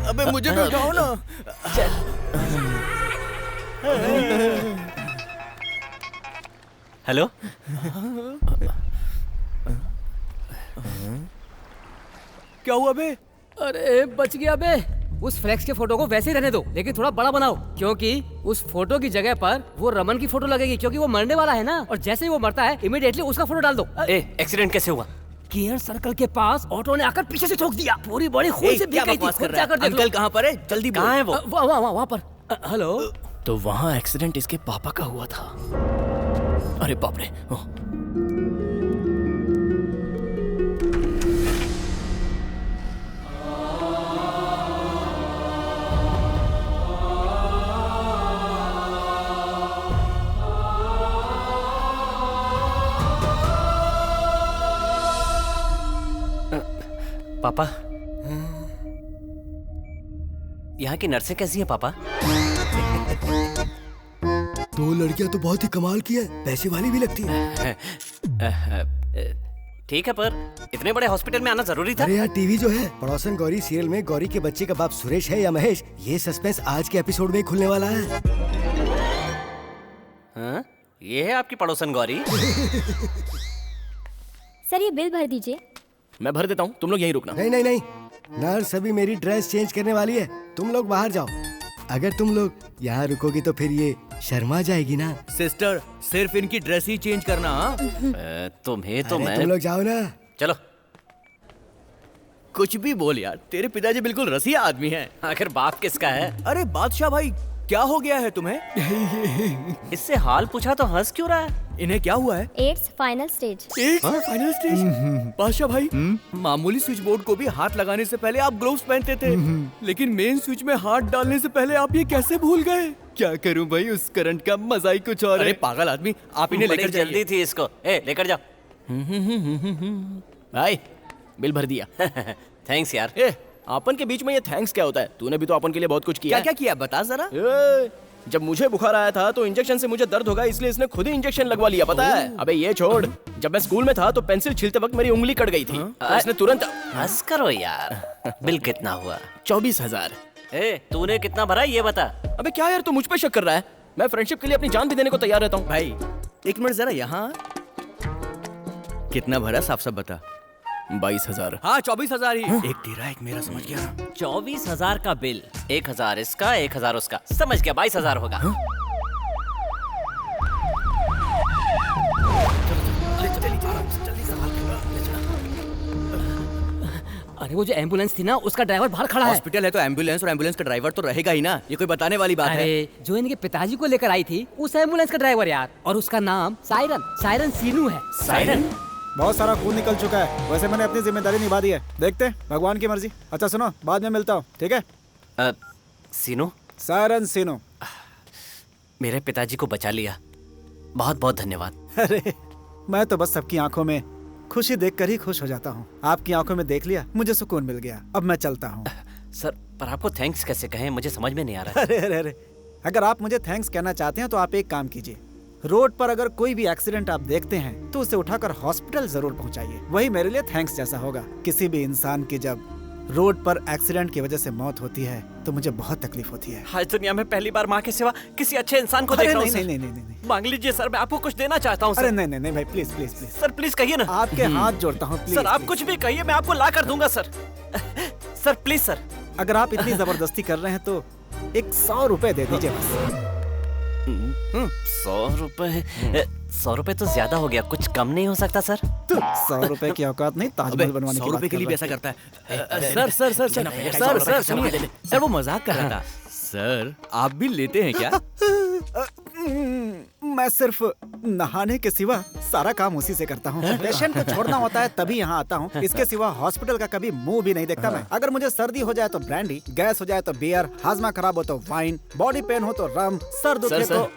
अबे मुझे तो उठाओ ना। हेलो। क्या हुआ बे? अरे बच गया बे। उस फ्लेक्स के फोटो को वैसे ही रहने दो, लेकिन थोड़ा बड़ा बनाओ, क्योंकि उस फोटो की जगह पर वो रमन की फोटो लगेगी, क्योंकि वो मरने वाला है ना। और जैसे ही वो मरता है, इमीडिएटली उसका फोटो डाल दो। एक्सीडेंट कैसे हुआ? केयर सर्कल के पास ऑटो ने आकर पीछे से ठोक दिया। पूरी बॉडी खून से भीग गई थी। खुद जाकर देख लो। अंकल कहाँ पर है? जल्दी कहाँ है वो? वहाँ पर। हेलो। तो वहाँ एक्सीडेंट इसके पापा का हुआ था। अरे बाप रे। पापा, यहाँ की नर्सें कैसी हैं पापा? दो लड़कियाँ तो बहुत ही कमाल की है, पैसे वाली भी लगती है। ठीक है, पर इतने बड़े हॉस्पिटल में आना जरूरी था? अरे यार, टीवी जो है पड़ोसन गौरी सीरियल में गौरी के बच्चे का बाप सुरेश है या महेश, ये सस्पेंस आज के एपिसोड में ही खुलने वाला है। हाँ? ये है आपकी पड़ोसन गौरी? सर ये बिल भर दीजिए। मैं भर देता हूँ, तुम लोग यहीं रुकना। नहीं, नर्स अभी मेरी ड्रेस चेंज करने वाली है, तुम लोग बाहर जाओ। अगर तुम लोग यहाँ रुकोगी तो फिर ये शर्मा जाएगी ना। सिस्टर, सिर्फ इनकी ड्रेस ही चेंज करना। तुम्हें तो मैं। तुम लोग जाओ ना। चलो। कुछ भी बोल यार, तेरे पिताजी बिल्कुल रसिया आदमी हैं। आखिर बाप किसका है? अरे बादशाह भाई, क्या हो गया है तुम्हें? इससे हाल पूछा तो हंस क्यों रहा है? इन्हें क्या हुआ है? AIDS final stage. Final stage? बादशाह भाई, मामूली स्विच बोर्ड को भी हाथ लगाने से पहले आप ग्लोव्स पहनते थे, लेकिन मेन स्विच में हाथ डालने से पहले आप ये कैसे भूल गए? क्या करूं भाई, उस करंट का मजा ही कुछ और है। अरे पागल आदमी, आप इन्हें लेकर जल्दी थी इसको। लेकर जाओ। भाई बिल भर दिया। थैंक्स यार। अपन के बीच में ये थैंक्स क्या होता है? तूने भी तो अपन के लिए बहुत कुछ किया। क्या किया बता जरा। जब मुझे बुखार आया था तो इंजेक्शन से मुझे दर्द होगा, इसलिए इसने खुद ही इंजेक्शन लगवा लिया, पता है? अबे ये छोड़, जब मैं स्कूल में था तो पेंसिल छीलते वक्त मेरी उंगली कट गई थी, तो इसने तुरंत। हंस करो यार। बिल कितना हुआ? 24,000। तूने कितना भरा ये बता। अबे क्या यार, तू मुझ पे शक कर रहा है? मैं फ्रेंडशिप के लिए अपनी जान भी देने को तैयार रहता हूँ। भाई एक मिनट जरा यहाँ। कितना भरा, साफ साफ बता। 22,000। हाँ 24,000 ही। एक तेरा एक मेरा, समझ गया? 24,000 का बिल, 1,000 इसका 1,000 उसका, समझ गया 22,000 होगा। अरे वो जो एम्बुलेंस थी ना, उसका ड्राइवर बाहर खड़ा है। हॉस्पिटल है तो एम्बुलेंस, और एम्बुलेंस का ड्राइवर तो रहेगा ही ना, ये कोई बताने वाली बात है? अरे जो इनके पिताजी को लेकर आई थी उस एम्बुलेंस का ड्राइवर यार, और उसका नाम सायरन सीनू है। सायरन? बहुत सारा खून निकल चुका है, वैसे मैंने अपनी जिम्मेदारी निभा दी है, देखते हैं, भगवान की मर्जी। अच्छा सुनो, बाद में मिलता हूँ, ठीक है? सीनू? सायरन सीनू। मेरे पिताजी को बचा लिया, बहुत बहुत धन्यवाद। अरे मैं तो बस सबकी आंखों में खुशी देखकर ही खुश हो जाता हूँ। आपकी आंखों में देख लिया, मुझे सुकून मिल गया, अब मैं चलता हूँ। सर पर आपको थैंक्स कैसे कहें, मुझे समझ में नहीं आ रहा है। अरे अगर आप मुझे थैंक्स कहना चाहते हैं तो आप एक काम कीजिए, रोड पर अगर कोई भी एक्सीडेंट आप देखते हैं तो उसे उठाकर हॉस्पिटल जरूर पहुंचाइए। वही मेरे लिए थैंक्स जैसा होगा। किसी भी इंसान की जब रोड पर एक्सीडेंट की वजह से मौत होती है तो मुझे बहुत तकलीफ होती है। आज दुनिया में पहली बार माँ के सिवा किसी अच्छे इंसान को देख रहा हूँ। नहीं, मांग लीजिए सर, मैं आपको कुछ देना चाहता हूँ। अरे नहीं भाई, please please please sir, please कहिए ना। आपके हाथ जोड़ता हूँ प्लीज। सर आप कुछ भी कहिए, मैं आपको ला कर दूंगा सर। Sir please sir. अगर आप इतनी जबरदस्ती कर रहे हैं तो 100 रुपए दे दीजिए बस। 100 रुपए तो ज्यादा हो गया, कुछ कम नहीं हो सकता सर? 100 रुपए की औकात नहीं ताजमहल बनवाने की 100 रुपए बात के लिए कर भी रहा ऐसा करता है। सर वो मजाक कर रहा था। सर आप भी लेते हैं क्या? मैं सिर्फ नहाने के सिवा सारा काम उसी से करता हूँ। पेशेंट को छोड़ना होता है तभी यहाँ आता हूँ। इसके सिवा हॉस्पिटल का कभी मुंह भी नहीं देखता मैं। अगर मुझे सर्दी हो जाए तो ब्रांडी, गैस हो जाए तो बियर, हाजमा खराब हो तो वाइन, बॉडी पेन हो तो रम, सर दुखे तो।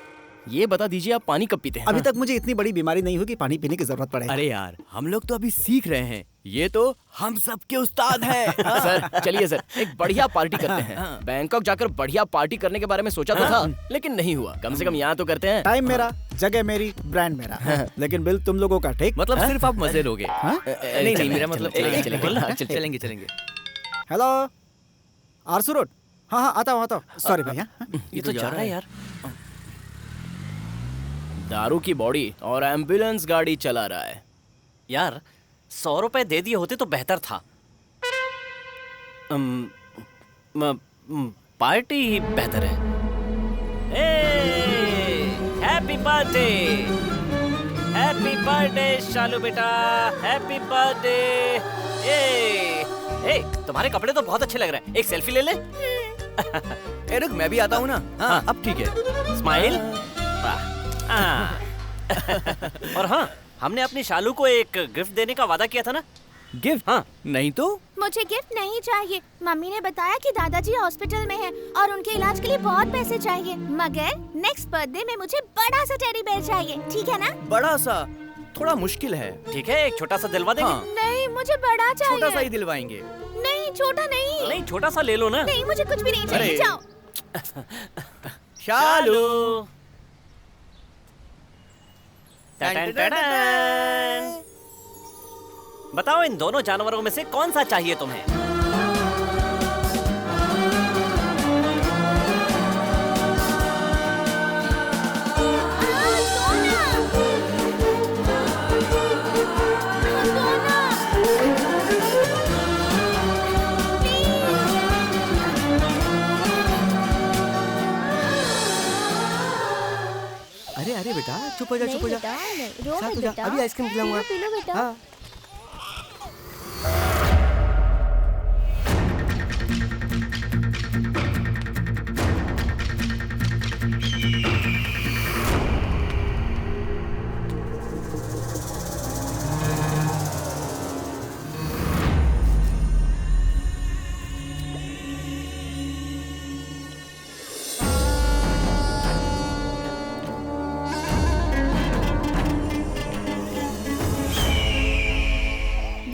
ये बता दीजिए आप पानी कब पीते हैं? अभी तक मुझे इतनी बड़ी बीमारी नहीं हुई कि पानी पीने की जरूरत पड़े। अरे यार हम लोग तो अभी सीख रहे हैं, ये तो हम सबके उस्ताद हैं। सर चलिए सर, एक बढ़िया पार्टी करते हैं। बैंकॉक जाकर बढ़िया पार्टी करने के बारे में सोचा तो था, लेकिन नहीं हुआ। कम से कम यहाँ तो करते हैं। टाइम मेरा, जगह मेरी, ब्रांड मेरा, लेकिन बिल तुम लोगों का। ठीक मतलब सिर्फ आप मजे लोगे? नहीं मेरा मतलब चलेंगे। हेलो आरसू रोड। हाँ आता हूँ। सॉरी भैया। ये तो चल रहा है यार। दारू की बॉडी और एम्बुलेंस गाड़ी चला रहा है यार। 100 रुपए दे दिए होते तो बेहतर था। पार्टी ही बेहतर है। हैप्पी बर्थडे, हैप्पी बर्थडे शालू बेटा, हैप्पी बर्थडे। तुम्हारे कपड़े तो बहुत अच्छे लग रहे हैं, एक सेल्फी ले ले। रुक मैं भी आता हूँ ना। हाँ अब ठीक है। स्माइल। और हाँ, हमने अपनी शालू को एक गिफ्ट देने का वादा किया था ना। गिफ्ट? हाँ नहीं तो। मुझे गिफ्ट नहीं चाहिए। मम्मी ने बताया कि दादाजी हॉस्पिटल में हैं और उनके इलाज के लिए बहुत पैसे चाहिए। मगर नेक्स्ट बर्थडे में मुझे बड़ा सा टेडी बेयर चाहिए, ठीक है ना? बड़ा सा थोड़ा मुश्किल है। ठीक है, एक छोटा सा दिलवा देंगे। हाँ। नहीं मुझे बड़ा चाहिए। छोटा सा ही दिलवाएंगे। नहीं छोटा नहीं। नहीं छोटा सा ले लो ना। नहीं मुझे कुछ भी नहीं चाहिए, जाओ। शालू। बताओ इन दोनों जानवरों में से कौन सा चाहिए तुम्हें? अरे बेटा चुप हो जा, चुप हो जा। साथ हो जा, अभी आइसक्रीम खिलाऊंगा। पी लो बेटा। हाँ।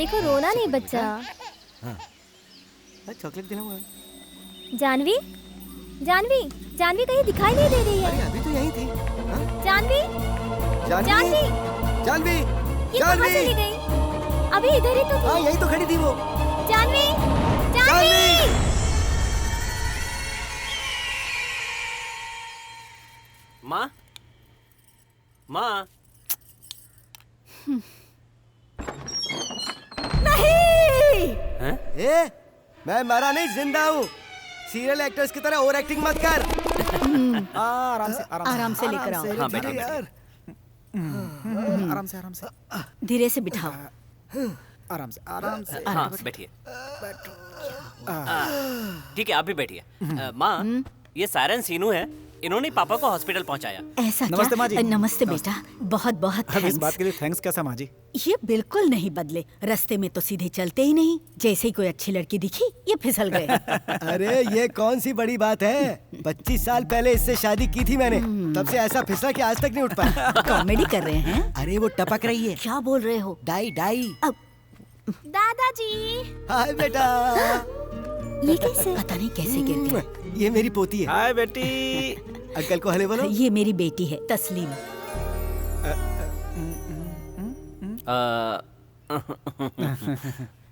देखो रोना नहीं बच्चा। चॉकलेट दिलाऊंगा। जानवी, जानवी, जानवी कहीं दिखाई नहीं दे रही है। अरे अभी तो यहीं थी। हाँ? जानवी, जानवी, जानवी, ये कहाँ चली गई? अभी इधर ही तो थी। हाँ यहीं तो खड़ी थी वो। जानवी, जानवी। माँ, माँ। नहीं। मैं मरा नहीं, जिंदा हूँ। सीरियल एक्टर्स की तरह ओवर एक्टिंग मत कर। आराम से लेकर आओ। हाँ बैठिए यार। आराम से धीरे से बिठाओ। आराम से। हाँ बैठिए। ठीक है आप भी बैठिए। माँ, ये सायरन सीनू है, इन्होंने पापा को हॉस्पिटल पहुंचाया। ऐसा नमस्ते क्या? माँ जी। नमस्ते बेटा, बहुत बहुत अब इस थैंक्स। बात के लिए थैंक्स कैसा माँ जी? ये बिल्कुल नहीं बदले, रास्ते में तो सीधे चलते ही नहीं। जैसे ही कोई अच्छी लड़की दिखी ये फिसल गए। अरे ये कौन सी बड़ी बात है? 25 साल पहले इससे शादी की थी मैंने, तब से ऐसा फिसला कि आज तक नहीं उठ पाया। कॉमेडी कर रहे हैं? अरे वो टपक रही है। क्या बोल रहे हो? Die die. अब दादाजी। हाय बेटा। ये कैसे? पता नहीं कैसे गिर गए। ये मेरी पोती है। हाय बेटी। अंकल को हले बोलो। ये मेरी बेटी है तस्लीम।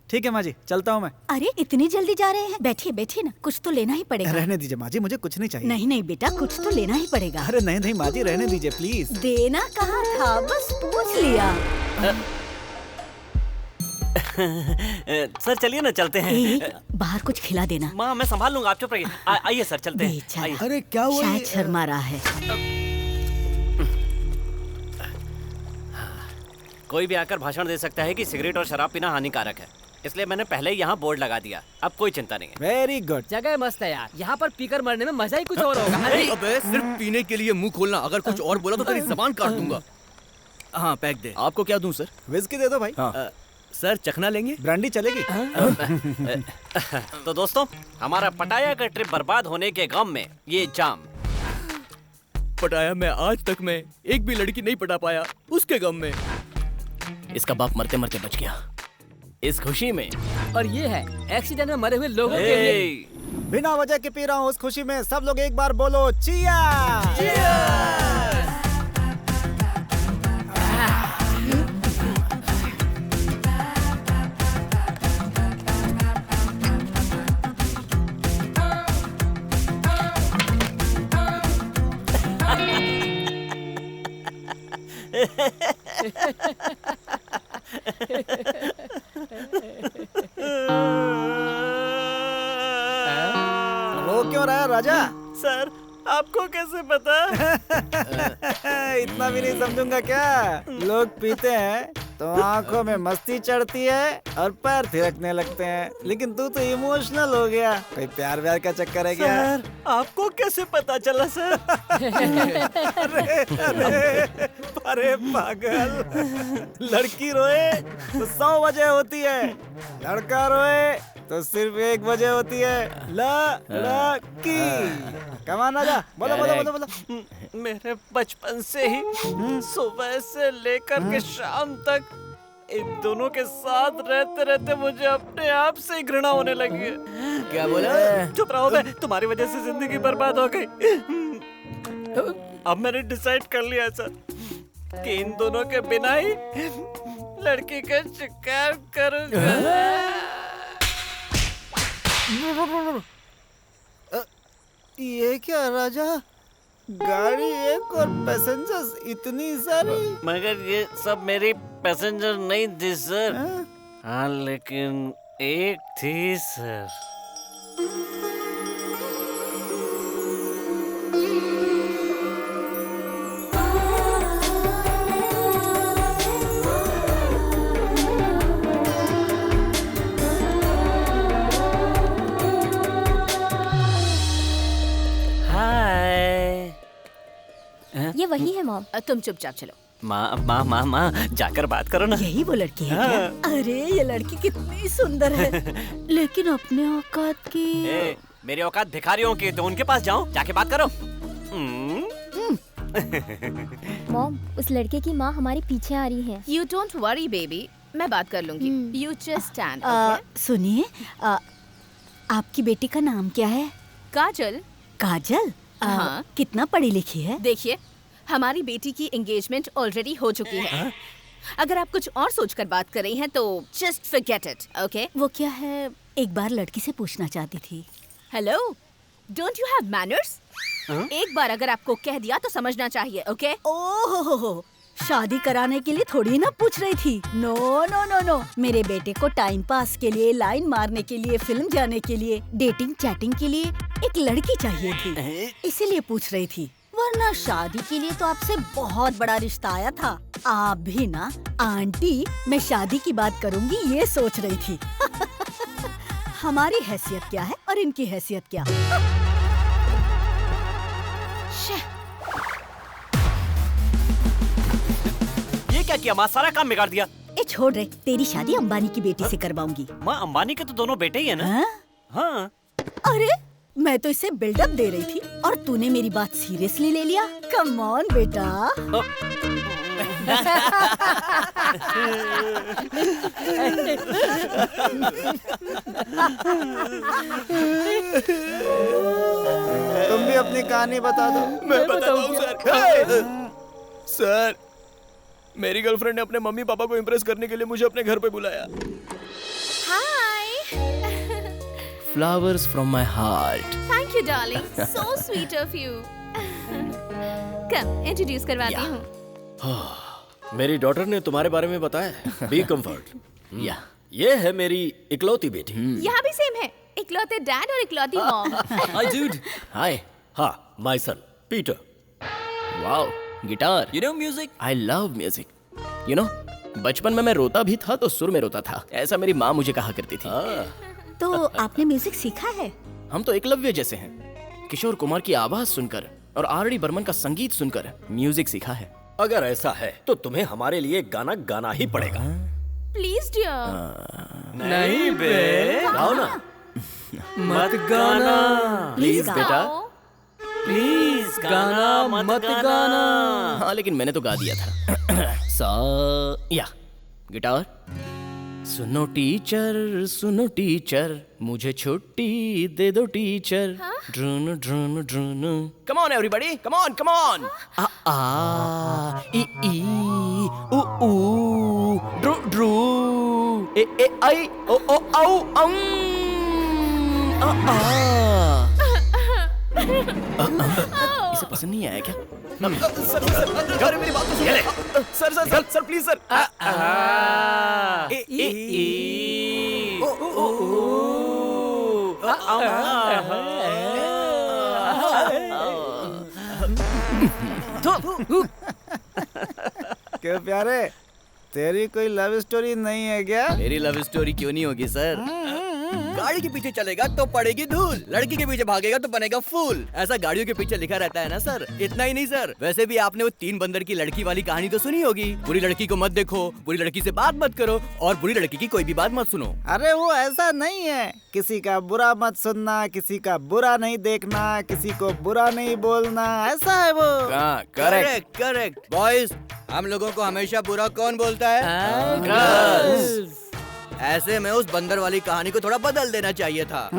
ठीक है माँ जी, चलता हूँ मैं। अरे इतनी जल्दी जा रहे हैं? बैठिए बैठिए ना, कुछ तो लेना ही पड़ेगा। रहने दीजिए माँ जी, मुझे कुछ नहीं चाहिए। नहीं नहीं बेटा, कुछ तो लेना ही पड़ेगा। अरे नहीं नहीं माँ जी, रहने दीजिए प्लीज। देना कहाँ था, बस पूछ लिया। सर चलिए ना, चलते हैं। बाहर कुछ खिला देना। माँ मैं संभाल लूंगा, आप चुप रहिए। आइए सर, चलते हैं। बेचारा, अरे क्या हुआ? शायद शर्मा रहा है। कोई भी आकर भाषण दे सकता है कि सिगरेट और शराब पीना हानिकारक है, इसलिए मैंने पहले ही यहाँ बोर्ड लगा दिया। अब कोई चिंता नहीं है। Very good. जगह मस्त है यार, यहाँ पर पीकर मरने में मजा ही कुछ और होगा। अबे सिर्फ पीने के लिए मुंह खोलना, अगर कुछ और बोला तो तेरी जबान काट दूंगा। हाँ पैक दे। आपको क्या दूं सर? विस्की दे दो भाई। सर चखना लेंगे? ब्रांडी चलेगी? तो दोस्तों, हमारा पटाया का ट्रिप बर्बाद होने के गम में ये जाम। पटाया मैं आज तक में एक भी लड़की नहीं पटा पाया, उसके गम में। इसका बाप मरते मरते बच गया, इस खुशी में। और ये है एक्सीडेंट में मरे हुए लोगों के लिए। बिना वजह के पी रहा हूँ, उस खुशी में सब लोग एक बार बोलो चियर्स। रो क्यों रहा है राजा? सर आपको कैसे पता? इतना भी नहीं समझूंगा क्या? लोग पीते हैं तो आंखों में मस्ती चढ़ती है और पैर थिरकने लगते हैं, लेकिन तू तो इमोशनल हो गया। कोई प्यार व्यार का चक्कर है क्या? सर आपको कैसे पता चला सर? अरे पागल, लड़की रोए तो 100 वजह होती है, लड़का रोए तो सिर्फ एक वजह होती है, लड़की। कमान आजा, बोलो बोलो बोलो बोलो। मेरे बचपन से ही सुबह से लेकर के शाम तक इन दोनों के साथ रहते रहते मुझे अपने आप से ही घृणा होने लगी है। क्या बोला? चुप रहो बे, तुम्हारी वजह से जिंदगी बर्बाद हो गई। अब मैंने डिसाइड कर लिया सर कि इन दोनों के बिना ही लड़की का शिकार करूंगा। ये क्या राजा, गाड़ी एक और पैसेंजर्स इतनी सारी? मगर ये सब मेरी पैसेंजर नहीं थी सर। हाँ लेकिन एक थी सर। ये वही है मॉम। तुम चुपचाप चलो। माँ माँ माँ माँ जाकर बात करो ना। यही वो लड़की है क्या? अरे ये लड़की कितनी सुंदर है, लेकिन अपने औकात की। मेरी औकात भिखारियों की, तो उनके पास जाओ, जाके बात करो। मॉम, उस लड़के की माँ हमारे पीछे आ रही है। You don't worry baby, मैं बात कर लूंगी। You just stand. सुनिए, आपकी बेटी का नाम क्या है? काजल। काजल? हाँ। कितना पढ़ी लिखी है? देखिए, हमारी बेटी की एंगेजमेंट ऑलरेडी हो चुकी है। अगर आप कुछ और सोचकर बात कर रही हैं तो जस्ट फॉरगेट इट, ओके? वो क्या है, एक बार लड़की से पूछना चाहती थी। Hello, don't you have manners? एक बार अगर आपको कह दिया तो समझना चाहिए, ओके? ओहो, शादी कराने के लिए थोड़ी ना पूछ रही थी। नो नो नो नो, मेरे बेटे को टाइम पास के लिए, लाइन मारने के लिए, फिल्म जाने के लिए, डेटिंग चैटिंग के लिए एक लड़की चाहिए थी, इसीलिए पूछ रही थी। वरना शादी के लिए तो आपसे बहुत बड़ा रिश्ता आया था। आप भी ना आंटी, मैं शादी की बात करूंगी ये सोच रही थी। हमारी हैसियत क्या है और इनकी हैसियत क्या? ये क्या किया माँ, सारा काम बिगाड़ दिया। ए छोड़ रे, तेरी शादी अंबानी की बेटी से करवाऊंगी। माँ अंबानी के तो दोनों बेटे ही है ना? हाँ। अरे मैं तो इसे बिल्डअप दे रही थी और तूने मेरी बात सीरियसली ले लिया। कम ऑन बेटा। तुम भी अपनी कहानी बता दो। मैं बताता हूँ सर। सर मेरी गर्लफ्रेंड ने अपने मम्मी पापा को इम्प्रेस करने के लिए मुझे अपने घर पे बुलाया। Hi. Flowers from my heart. Thank you darling, so sweet of you. Come introduce करवाती हूँ। मेरी डॉटर ने तुम्हारे बारे में बताया। Be comfort. या ये है मेरी इकलौती बेटी। यहाँ भी सेम है, इकलौते डैड और इकलौती मॉम। हाय डूड। हाय। हाँ, my son Peter. Wow, guitar. You know music? I love music. You know, बचपन में मैं रोता भी था तो सुर में रोता था, ऐसा मेरी माँ मुझे कहा करती थी। तो आपने म्यूजिक सीखा है? हम तो एकलव्य जैसे हैं। किशोर कुमार की आवाज सुनकर और आर.डी. बर्मन का संगीत सुनकर म्यूजिक सीखा है। अगर ऐसा है तो तुम्हें हमारे लिए गाना गाना ही पड़ेगा। Please dear. नहीं बे, गाओ ना। मत गाना प्लीज बेटा। प्लीज गाना मत गाना। हाँ, लेकिन मैंने तो गा दिया था। सा या गिटार। सुनो टीचर मुझे छुट्टी दे दो टीचर। ड्रून ड्रून ड्रून। Come on everybody, come on. आ आ ई ई ऊ ऊ ड्रू ड्रू ए ए आई ओ ओ औ अम आ आ। इसे पसंद नहीं आया क्या? सर, मेरी बात तो सुनिए। Sir please sir. क्यों प्यारे, तेरी कोई लव स्टोरी नहीं है क्या? मेरी लव स्टोरी क्यों नहीं होगी सर? गाड़ी के पीछे चलेगा तो पड़ेगी धूल, लड़की के पीछे भागेगा तो बनेगा फूल। ऐसा गाड़ियों के पीछे लिखा रहता है ना सर। इतना ही नहीं सर, वैसे भी आपने वो 3 बंदर की लड़की वाली कहानी तो सुनी होगी। बुरी लड़की को मत देखो, बुरी लड़की से बात मत करो और बुरी लड़की की कोई भी बात मत सुनो। अरे वो ऐसा नहीं है, किसी का बुरा मत सुनना, किसी का बुरा नहीं देखना, किसी को बुरा नहीं बोलना, ऐसा है वो। करेक्ट बॉयज, हम लोगों को हमेशा बुरा कौन बोलता है? ऐसे में उस बंदर वाली कहानी को थोड़ा बदल देना चाहिए था।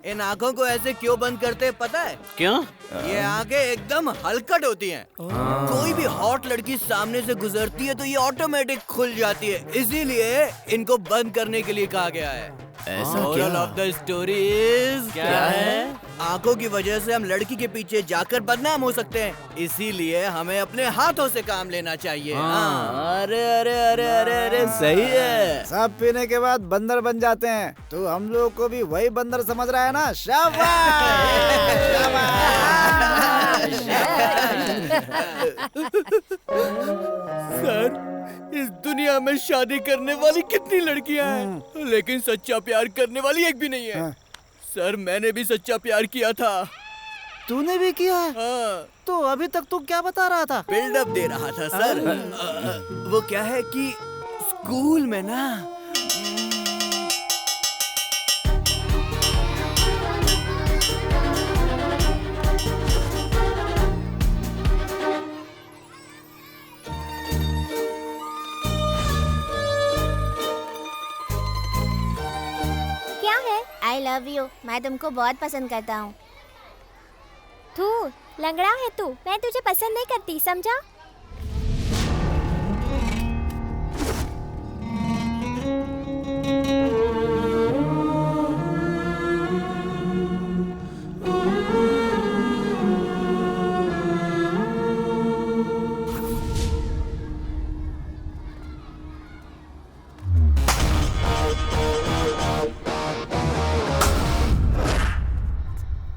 इन आँखों को ऐसे क्यों बंद करते हैं पता है? क्यों? ये आंखें एकदम हलकट होती हैं। कोई भी हॉट लड़की सामने से गुजरती है तो ये ऑटोमेटिक खुल जाती है, इसीलिए इनको बंद करने के लिए कहा गया है। ऐसा moral of the story is क्या है? आंखों की वजह से हम लड़की के पीछे जाकर बदनाम हो सकते हैं, इसीलिए हमें अपने हाथों से काम लेना चाहिए। अरे अरे अरे अरे अरे सही है। सब पीने के बाद बंदर बन जाते हैं, तो हम लोग को भी वही बंदर समझ रहा है ना? शाबाश सर, इस दुनिया में शादी करने वाली कितनी लड़कियां हैं, लेकिन सच्चा प्यार करने वाली एक भी नहीं है। सर, मैंने भी सच्चा प्यार किया था। तूने भी किया? हाँ। तो अभी तक तू क्या बता रहा था? बिल्डअप दे रहा था सर। वो क्या है कि स्कूल में ना आई लव यू, मैं तुमको बहुत पसंद करता हूँ। तू लंगड़ा है तू, मैं तुझे पसंद नहीं करती, समझा?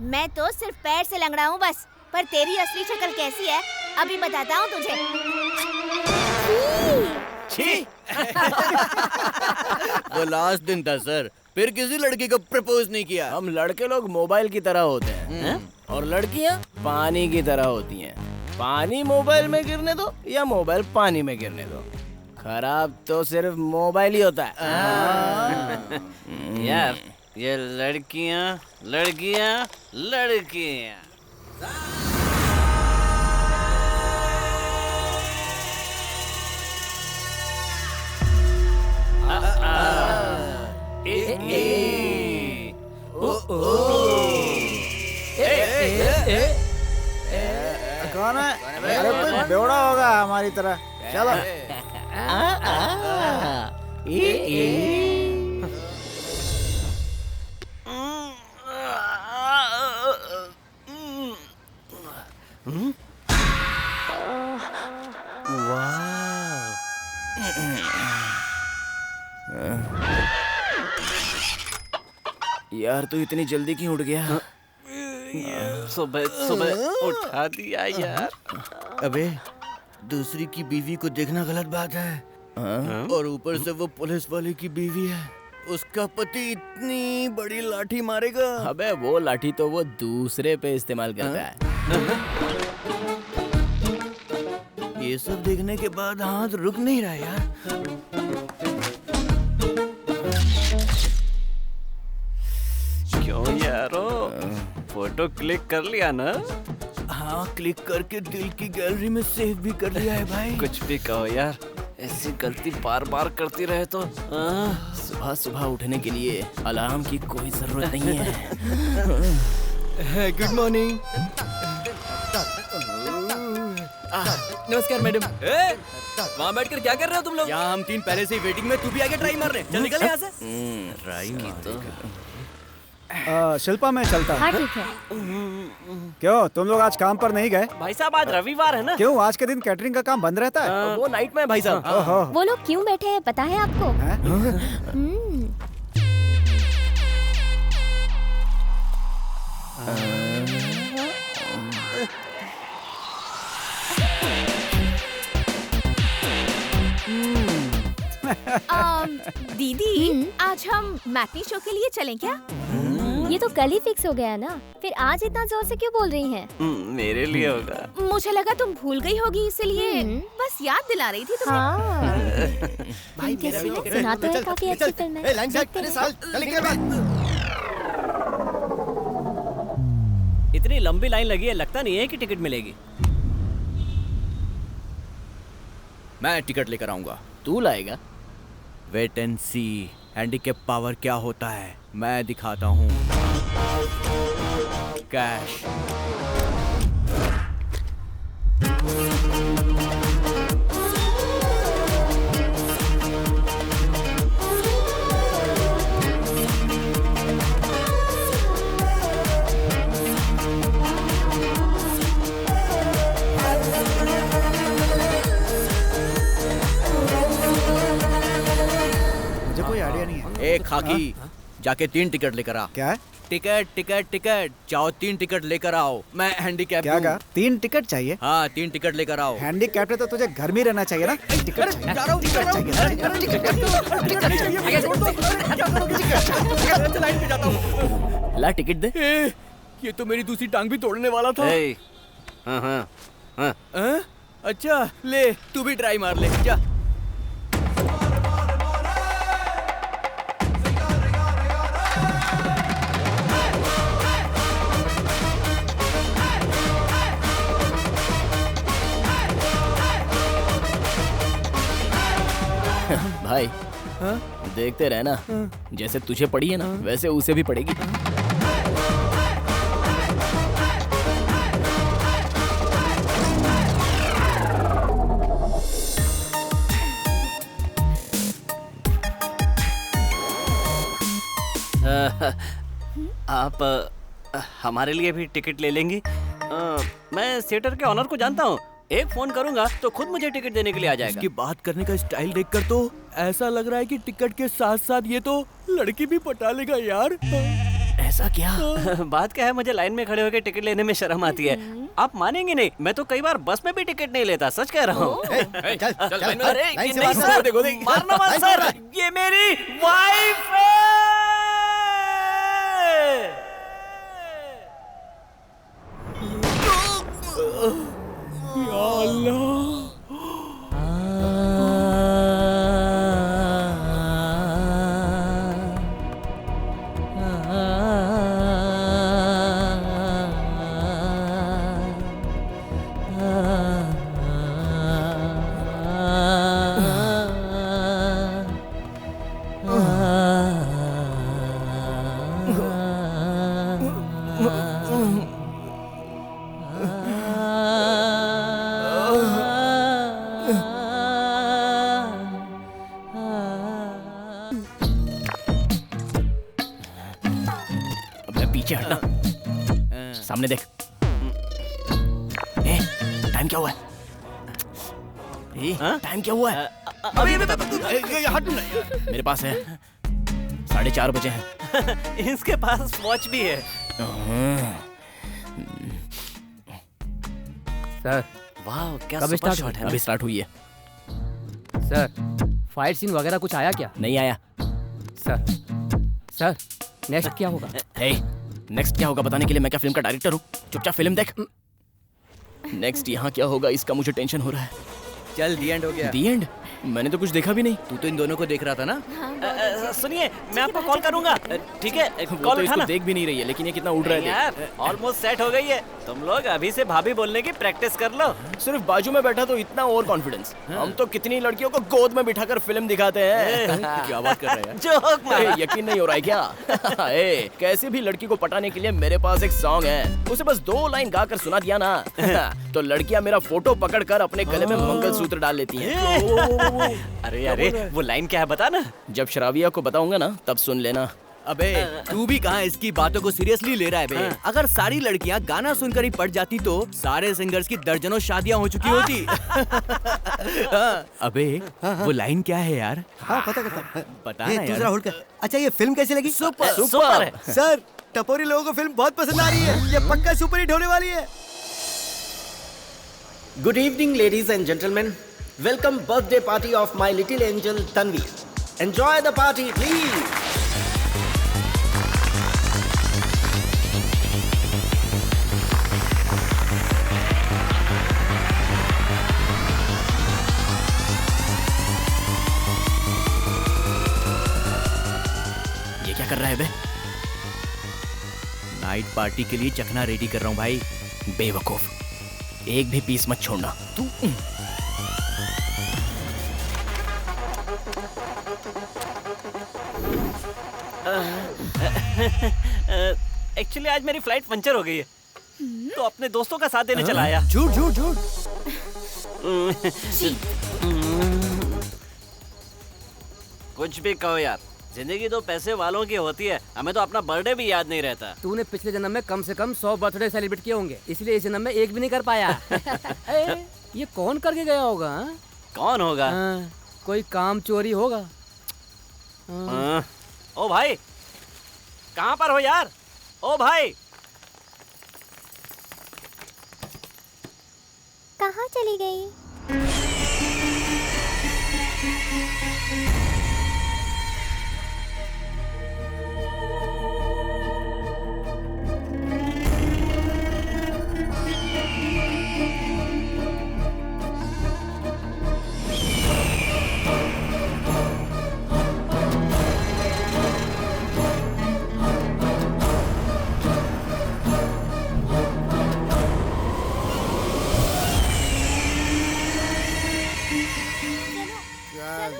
मैं तो सिर्फ पैर से लंगड़ा हूँ बस, पर तेरी असली शक्ल कैसी है अभी बताता हूँ तुझे। वो लास्ट दिन था सर, फिर किसी लड़की को प्रपोज नहीं किया। हम लड़के लोग मोबाइल की तरह होते हैं और लड़कियाँ पानी की तरह होती हैं। पानी मोबाइल में गिरने दो या मोबाइल पानी में गिरने दो, खराब तो सिर्फ मोबाइल ही होता है। यार ये लड़कियाँ लड़कियाँ लड़कियाँ कौन है? अरे कोई बेवड़ा होगा हमारी तरह। चलो यार तू इतनी जल्दी क्यों उठ गया? सुबह सुबह उठा दिया यार। अबे दूसरी की बीवी को देखना गलत बात है। और ऊपर से वो पुलिस वाले की बीवी है। उसका पति इतनी बड़ी लाठी मारेगा। अबे वो लाठी तो वो दूसरे पे इस्तेमाल करता है। ये सब देखने के बाद हाथ रुक नहीं रहा यार। क्यों यारो, फोटो क्लिक कर लिया ना? हाँ क्लिक करके दिल की गैलरी में सेव भी कर लिया है भाई। कुछ भी कहो यार, ऐसी गलती बार बार करती रहे तो सुबह सुबह उठने के लिए अलार्म की कोई जरूरत नहीं है। Good morning. नमस्कार मैडम। वहाँ बैठकर क्या कर रहे हो तुम लोग? यहाँ हम तीन पहले से ही वेटिंग में, तू भी आगे ट्राई मार रहे। चल निकल यहाँ से। ट्राई शिल्पा मैं चलता हाँ हूँ। ठीक है। क्यों तुम लोग आज काम पर नहीं गए? भाई साहब आज रविवार है ना? क्यों आज के दिन कैटरिंग का काम बंद रहता है? वो नाइट में है भाई साहब। ओहो। वो लोग क्यों बैठे हैं पता है आपको? हम्म। दीदी आज हम मैटनी शो के लिए चलें क्या? ये तो कल ही फिक्स हो गया ना, फिर आज इतना जोर से क्यों बोल रही हैं? मेरे लिए होगा। मुझे लगा तुम भूल गई होगी इसलिए बस याद दिला रही थी तुम्हें। हाँ। भाई कैसी है? सुना तो है काफी अच्छी फिल्म है। देखते हैं। इतनी लंबी लाइन लगी है, लगता नहीं है कि टिकट मिलेगी। मैं टिकट लेकर आऊंगा। तू लाएगा? Wait and see handicap power क्या होता है, मैं दिखाता हूँ। कैश। मुझे कोई आइडिया नहीं है। ए खाकी, जाके 3 टिकट लेकर आ। क्या है? टिकट टिकट टिकट, जाओ 3 टिकट लेकर आओ। मैं हैंडीकैप क्या कहा? 3 टिकट चाहिए? हाँ 3 टिकट लेकर आओ। हैंडीकैप है तो तुझे घर में रहना चाहिए ना। टिकट ला टिकट दे। ये तो मेरी दूसरी टांग भी तोड़ने वाला था। हाँ? अच्छा ले, तू भी ट्राई मार ले। जा। भाई देखते रहना, जैसे तुझे पड़ी है ना वैसे उसे भी पड़ेगी। आप हमारे लिए भी टिकट ले लेंगी? मैं थिएटर के ऑनर को जानता हूँ, एक फोन करूंगा तो खुद मुझे टिकट देने के लिए आ जाएगा। इसकी बात करने का स्टाइल देखकर तो ऐसा लग रहा है कि टिकट के साथ साथ ये तो लड़की भी पटा लेगा यार। ऐसा क्या? बात क्या है, मुझे लाइन में खड़े होकर टिकट लेने में शर्म आती है। आप मानेंगे नहीं, मैं तो कई बार बस में भी टिकट नहीं लेता, सच कह रहा हूँ। अरे ये नहीं सर, मारना मत सर, ये मेरी वाइफ है। या अल्लाह। सामने देख। ए, टाइम क्या हुआ है? टाइम क्या हुआ है? मेरे पास है 4:30 बजे हैं। इसके पास वॉच भी है। सर वाह क्या कब सुपर स्टार्ट शॉट है। अभी स्टार्ट हुई है। सर फाइट सीन वगैरह कुछ आया क्या? नहीं आया। सर नेक्स्ट क्या होगा? नेक्स्ट क्या होगा बताने के लिए मैं क्या फिल्म का डायरेक्टर हूँ? चुपचाप फिल्म देख। नेक्स्ट यहाँ क्या होगा इसका मुझे टेंशन हो रहा है। चल दी एंड हो गया। दी एंड? मैंने तो कुछ देखा भी नहीं। तू तो इन दोनों को देख रहा था ना? सुनिए मैं आपको कॉल करूंगा, ठीक है? वो कॉल तो इसको उठाना। देख भी नहीं रही है, लेकिन ये कितना उड़ रहा है यार ऑलमोस्ट सेट हो गई है। तुम लोग अभी से भाभी बोलने की प्रैक्टिस कर लो। देख। सिर्फ बाजू में बैठा तो इतना ओवर कॉन्फिडेंस। हम तो कितनी लड़कियों को गोद में बिठाकर फिल्म दिखाते हैं। क्या बात कर रहे हैं? जोक मारा। यकीन नहीं हो रहा है क्या? कैसी भी लड़की को पटाने के लिए मेरे पास एक सॉन्ग है। उसे बस 2 लाइन गाकर सुना दिया ना तो लड़कियां मेरा फोटो पकड़कर अपने गले में मंगलसूत्र डाल लेती हैं। अरे अरे वो लाइन क्या है बता ना। जब शराबिया को बताऊंगा ना तब सुन लेना। अबे तू भी कहाँ इसकी बातों को सीरियसली ले रहा है बे? अगर सारी लड़कियाँ गाना सुनकर ही पट जाती तो सारे सिंगर्स की दर्जनों शादियाँ हो चुकी होती। अबे वो लाइन क्या है यार? हाँ पता पता ना यार। होल्ड कर। अच्छा ये फिल्म कैसी लगी? सुपर है। सर टपोरी लोगों को फिल्म बहुत पसंद आ रही है। ये पक्का सुपर हिट होने वाली है। Good evening, ladies and gentlemen. Welcome birthday party of my little angel Tanvi. Enjoy the party, please. ये क्या कर रहा है बे? नाइट पार्टी के लिए चखना रेडी कर रहा हूँ भाई। बेवकूफ, एक भी पीस मत छोड़ना तू। एक्चुअली आज मेरी फ्लाइट पंचर हो गई है तो अपने दोस्तों का साथ देने चला आया। झूठ झूठ झूठ। कुछ भी कहो यार, जिंदगी तो पैसे वालों की होती है। हमें तो अपना बर्थडे भी याद नहीं रहता। तूने पिछले जन्म में कम से कम 100 बर्थडे सेलिब्रेट किए होंगे, इसलिए इस जन्म में एक भी नहीं कर पाया। ये कौन करके गया होगा? कौन होगा? कोई काम चोरी होगा। ओ भाई कहाँ पर हो यार? ओ भाई कहाँ चली गई?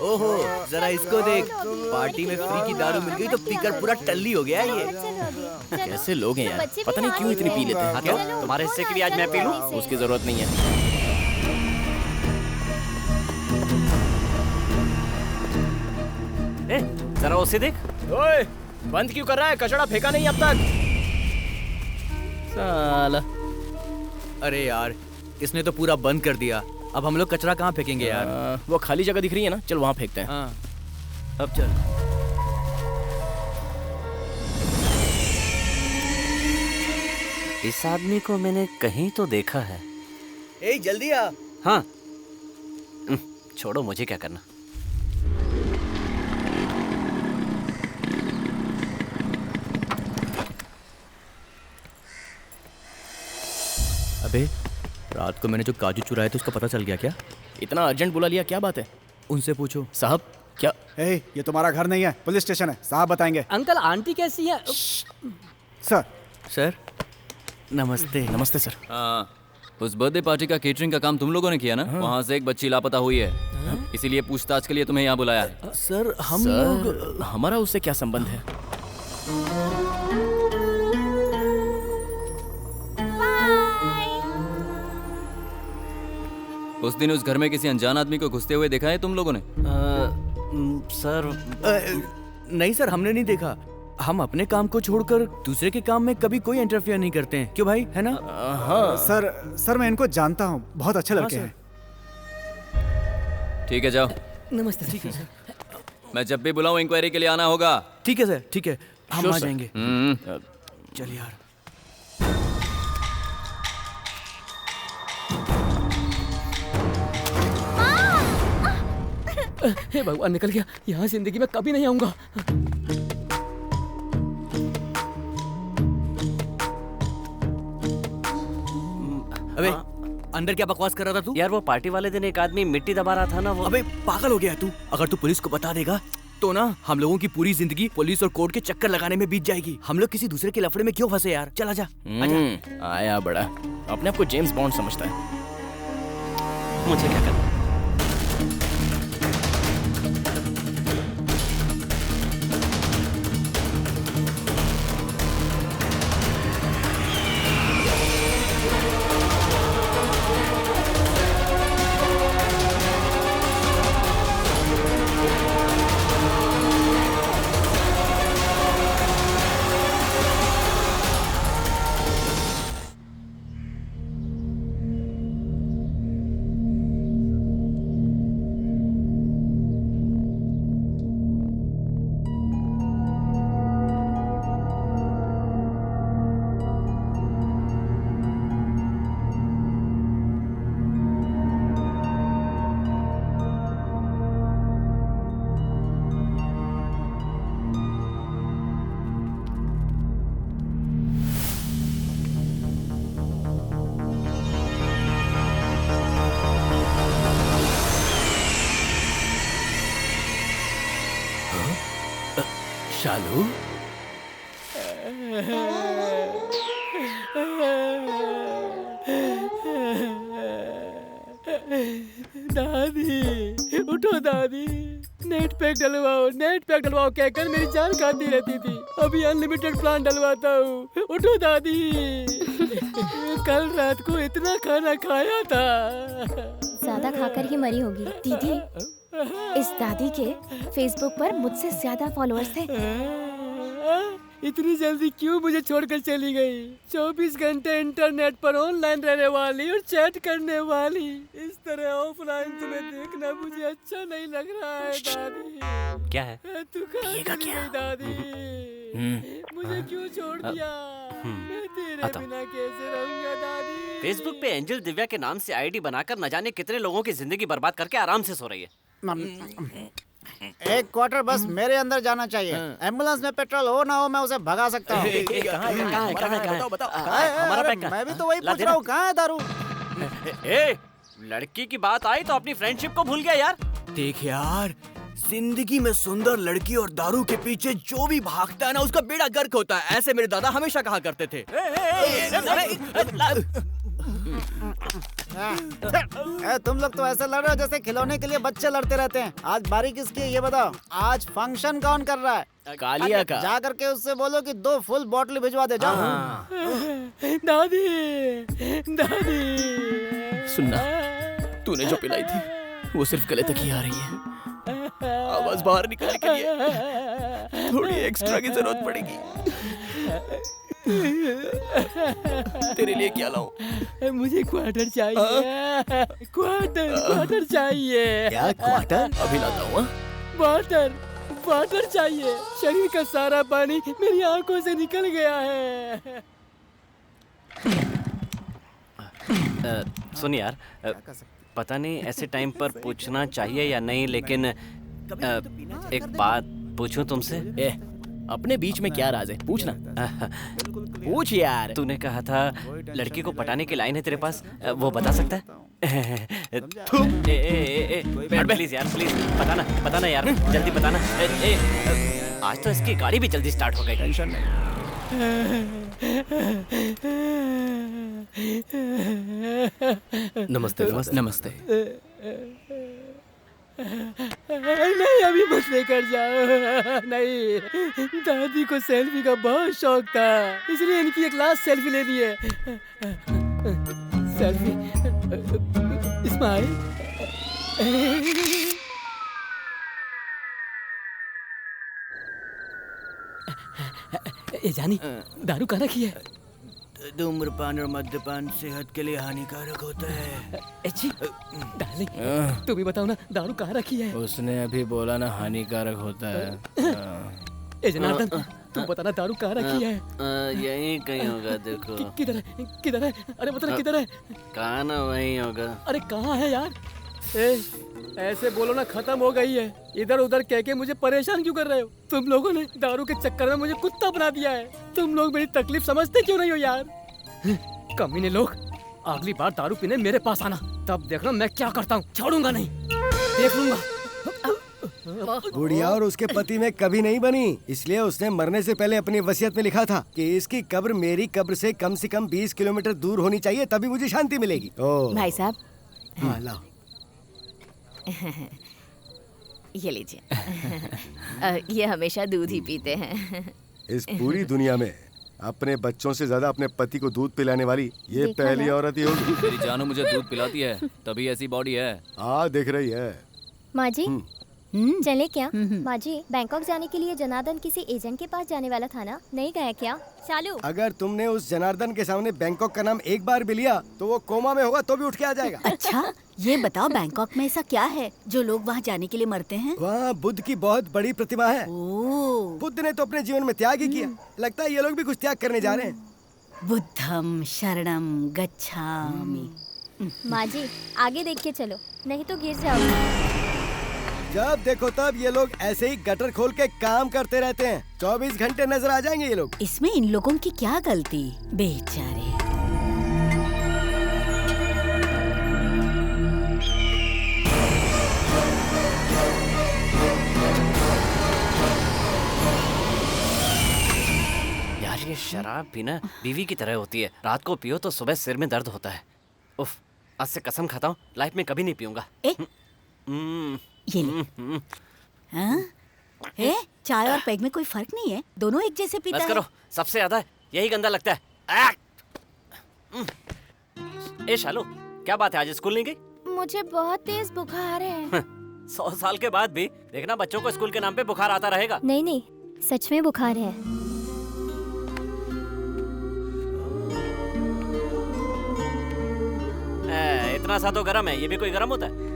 ओहो जरा इसको देख, पार्टी में फ्री की दारू मिल गई तो पीकर पूरा टल्ली हो गया ये। कैसे लोग हैं यार, पता नहीं क्यों इतनी पी लेते हैं। क्या तुम्हारे हिस्से के लिए आज मैं पी लूं? उसकी जरूरत नहीं है। ए, जरा उसे देख। ओए, बंद क्यों कर रहा है? कचड़ा फेंका नहीं अब तक। साला। अरे यार इसने तो पूरा बंद कर दिया। अब हम लोग कचरा कहाँ फेंकेंगे यार? वो खाली जगह दिख रही है ना, चल वहाँ फेंकते हैं। हाँ अब चल। इस आदमी को मैंने कहीं तो देखा है। ए जल्दी आ। हाँ छोड़ो, मुझे क्या करना। अबे रात को मैंने जो काजू चुराए थे उसका पता चल गया क्या? इतना अर्जेंट बुला लिया, क्या बात है? उनसे पूछो। साहब क्या? ये तुम्हारा घर नहीं है, पुलिस स्टेशन है, साहब बताएंगे। अंकल आंटी कैसी है? सर सर नमस्ते। नमस्ते सर। हाँ, उस बर्थडे पार्टी का केटरिंग का काम तुम लोगों ने किया ना? वहाँ से एक बच्ची लापता हुई है, इसीलिए पूछताछ के लिए तुम्हें यहाँ बुलाया है। सर हम लोग, हमारा उससे क्या संबंध है? उस दिन उस घर में किसी अनजान आदमी को घुसते हुए देखा है तुम लोगों ने? सर नहीं सर हमने नहीं देखा। हम अपने काम को छोड़कर दूसरे के काम में कभी कोई इंटरफियर नहीं करते हैं, क्यों भाई, है ना? हाँ सर मैं इनको जानता हूँ, बहुत अच्छे लड़के हैं। ठीक है, जाओ। नमस्ते। ठीक है सर। मैं जब भी बुलाऊं इंक्वायरी के लिए आना होगा। ठीक है सर, ठीक है, हम Sure, आ sir. जाएंगे। चल यार। हे भगवान, निकल गया। यहाँ जिंदगी में कभी नहीं आऊंगा। अबे अंदर क्या बकवास कर रहा था तू? यार वो पार्टी वाले दिन एक आदमी मिट्टी दबा रहा था ना, वो। अबे पागल हो गया है तू? अगर तू पुलिस को बता देगा तो ना हम लोगों की पूरी जिंदगी पुलिस और कोर्ट के चक्कर लगाने में बीत जाएगी। हम लोग किसी दूसरे के लफड़े में क्यों फंसे यार? चल आजा। आया बड़ा, अपने आप को जेम्स बॉन्ड समझता है। मुझे क्या करना? शालू, दादी उठो दादी, नेट पैक डलवाओ कहकर मेरी जान खाती रहती थी। अभी अनलिमिटेड प्लान डलवाता हूँ। उठो दादी। कल रात को इतना खाना खाया था। ज्यादा खाकर ही मरी होगी। दीदी, इस दादी के फेसबुक पर मुझसे ज्यादा फॉलोअर्स थे। इतनी जल्दी क्यों मुझे छोड़कर चली गई? 24 घंटे इंटरनेट पर ऑनलाइन रहने वाली और चैट करने वाली, इस तरह ऑफलाइन तुम्हें देखना मुझे अच्छा नहीं लग रहा है दादी। क्या है? तू कहाँ चली गई दादी? मुझे क्यों छोड़ दिया? मैं तेरे बिना कैसे रहूंगा दादी? फेसबुक पे एंजल दिव्या के नाम से आईडी बनाकर न जाने कितने लोगों की जिंदगी बर्बाद करके आराम से सो रही है। एक क्वार्टर बस मेरे अंदर जाना चाहिए। एम्बुलेंस में पेट्रोल हो ना हो, मैं उसे भगा सकता हूँ। मैं भी तो वही पूछ रहा हूँ, कहाँ है दारू? लड़की की बात आई तो अपनी फ्रेंडशिप को भूल गया यार। देख यार, जिंदगी में सुंदर लड़की और दारू के पीछे जो भी भागता है ना, उसका बेड़ा गर्क होता है। ऐसे मेरे दादा हमेशा कहा करते थे। तुम लोग तो ऐसे लड़ रहे हो जैसे खिलौने के लिए बच्चे लड़ते रहते हैं। आज बारी किसकी है ये बताओ? आज फंक्शन कौन कर रहा है? कालिया का। जा करके उससे बोलो कि 2 फुल बॉटल भिजवा दे। जाओ। दादी, दादी। सुनना, तूने जो पिलाई थी वो सिर्फ गले तक ही आ रही है। आवाज बाहर निकलने के लिए थोड़ी एक्स्ट्रा की जरूरत पड़ेगी। तेरे लिए क्या लाऊं? मुझे क्वार्टर चाहिए। क्वार्टर चाहिए। क्या क्वार्टर? अभी लाता हूँ। वाटर चाहिए। शरीर का सारा पानी मेरी आंखों से निकल गया है। सुन यार, पता नहीं ऐसे टाइम पर पूछना चाहिए या नहीं, लेकिन एक बात पूछूं तुमसे? अपने बीच में क्या राज है? पूछना। पूछ यार। तूने कहा था लड़की को पटाने की लाइन है तेरे पास, वो बता सकता है? प्लीज यार, प्लीज बताना यार, जल्दी बताना। आज तो इसकी गाड़ी भी जल्दी स्टार्ट हो गई। टेंशन नहीं। नमस्ते। नमस्ते। नहीं, अभी मत लेकर जाओ। नहीं, दादी को सेल्फी का बहुत शौक था, इसलिए इनकी एक लास्ट सेल्फी लेनी है। Selfie, smile. ए जानी, दारू कहाँ रखी है? धूम्रपान और मद्यपान सेहत के लिए हानिकारक होता है। अच्छी डार्लिंग, तू भी बताओ ना, दारू कहाँ रखी है? उसने अभी बोला ना हानिकारक होता है। ए जनार्दन, तू बताना दारू कहाँ रखी है? यहीं कहीं होगा, देखो। किधर है? किधर है? अरे बता किधर है? कहाँ ना वहीं होगा। अरे कहाँ है यार? ऐसे बोलो ना, खत्म हो गई है। इधर उधर कह के मुझे परेशान क्यों कर रहे हो? तुम लोगों ने दारू के चक्कर में मुझे कुत्ता बना दिया है। तुम लोग मेरी तकलीफ समझते क्यों नहीं हो यार? कमीने लोग, अगली बार दारू पीने मेरे पास आना, तब देखना मैं क्या करता हूँ। छोड़ूंगा नहीं, देख लूंगा। गुड़िया और उसके पति में कभी नहीं बनी, इसलिए उसने मरने से पहले अपनी वसीयत में लिखा था कि इसकी कब्र मेरी कब्र से कम 20 किलोमीटर दूर होनी चाहिए, तभी मुझे शांति मिलेगी। भाई साहब, हाँ लाओ। ये लीजिए। ये हमेशा दूध ही पीते हैं। इस पूरी दुनिया में अपने बच्चों से ज्यादा अपने पति को दूध पिलाने वाली ये पहली औरत ही होगी। मेरी जानू मुझे दूध पिलाती है, तभी ऐसी बॉडी है। हाँ दिख रही है। माँ जी, चले क्या? माँ जी, बैंकॉक जाने के लिए जनार्दन किसी एजेंट के पास जाने वाला था ना, नहीं गया क्या? चालू। अगर तुमने उस जनार्दन के सामने बैंकॉक का नाम एक बार भी लिया तो वो कोमा में होगा तो भी उठ के आ जाएगा। अच्छा, ये बताओ बैंकॉक में ऐसा क्या है जो लोग वहाँ जाने के लिए मरते हैं? वहाँ बुद्ध की बहुत बड़ी प्रतिमा है। बुद्ध ने तो अपने जीवन में त्याग ही किया, लगता है ये लोग भी कुछ त्याग करने जा रहे हैं। बुद्धम शरणम गच्छामि। माँ जी, आगे देख के चलो, नहीं तो गिर जाओगे। जब देखो तब ये लोग ऐसे ही गटर खोल के काम करते रहते हैं, 24 घंटे नजर आ जाएंगे ये लोग। इसमें इन लोगों की क्या गलती, बेचारे। यार ये शराब भी ना बीवी की तरह होती है, रात को पियो तो सुबह सिर में दर्द होता है। उफ, आज से कसम खाता हूँ लाइफ में कभी नहीं पीऊंगा। ये ले। हाँ? चाय और पैग में कोई फर्क नहीं है, दोनों एक जैसे पीता बस करो, सबसे ज्यादा यही गंदा लगता है। ए शालू, क्या बात है, आज स्कूल नहीं गई? मुझे बहुत तेज बुखार है। 100 साल के बाद भी देखना बच्चों को स्कूल के नाम पे बुखार आता रहेगा। नहीं नहीं, सच में बुखार है। इतना सा तो गर्म है, ये भी कोई गर्म होता है?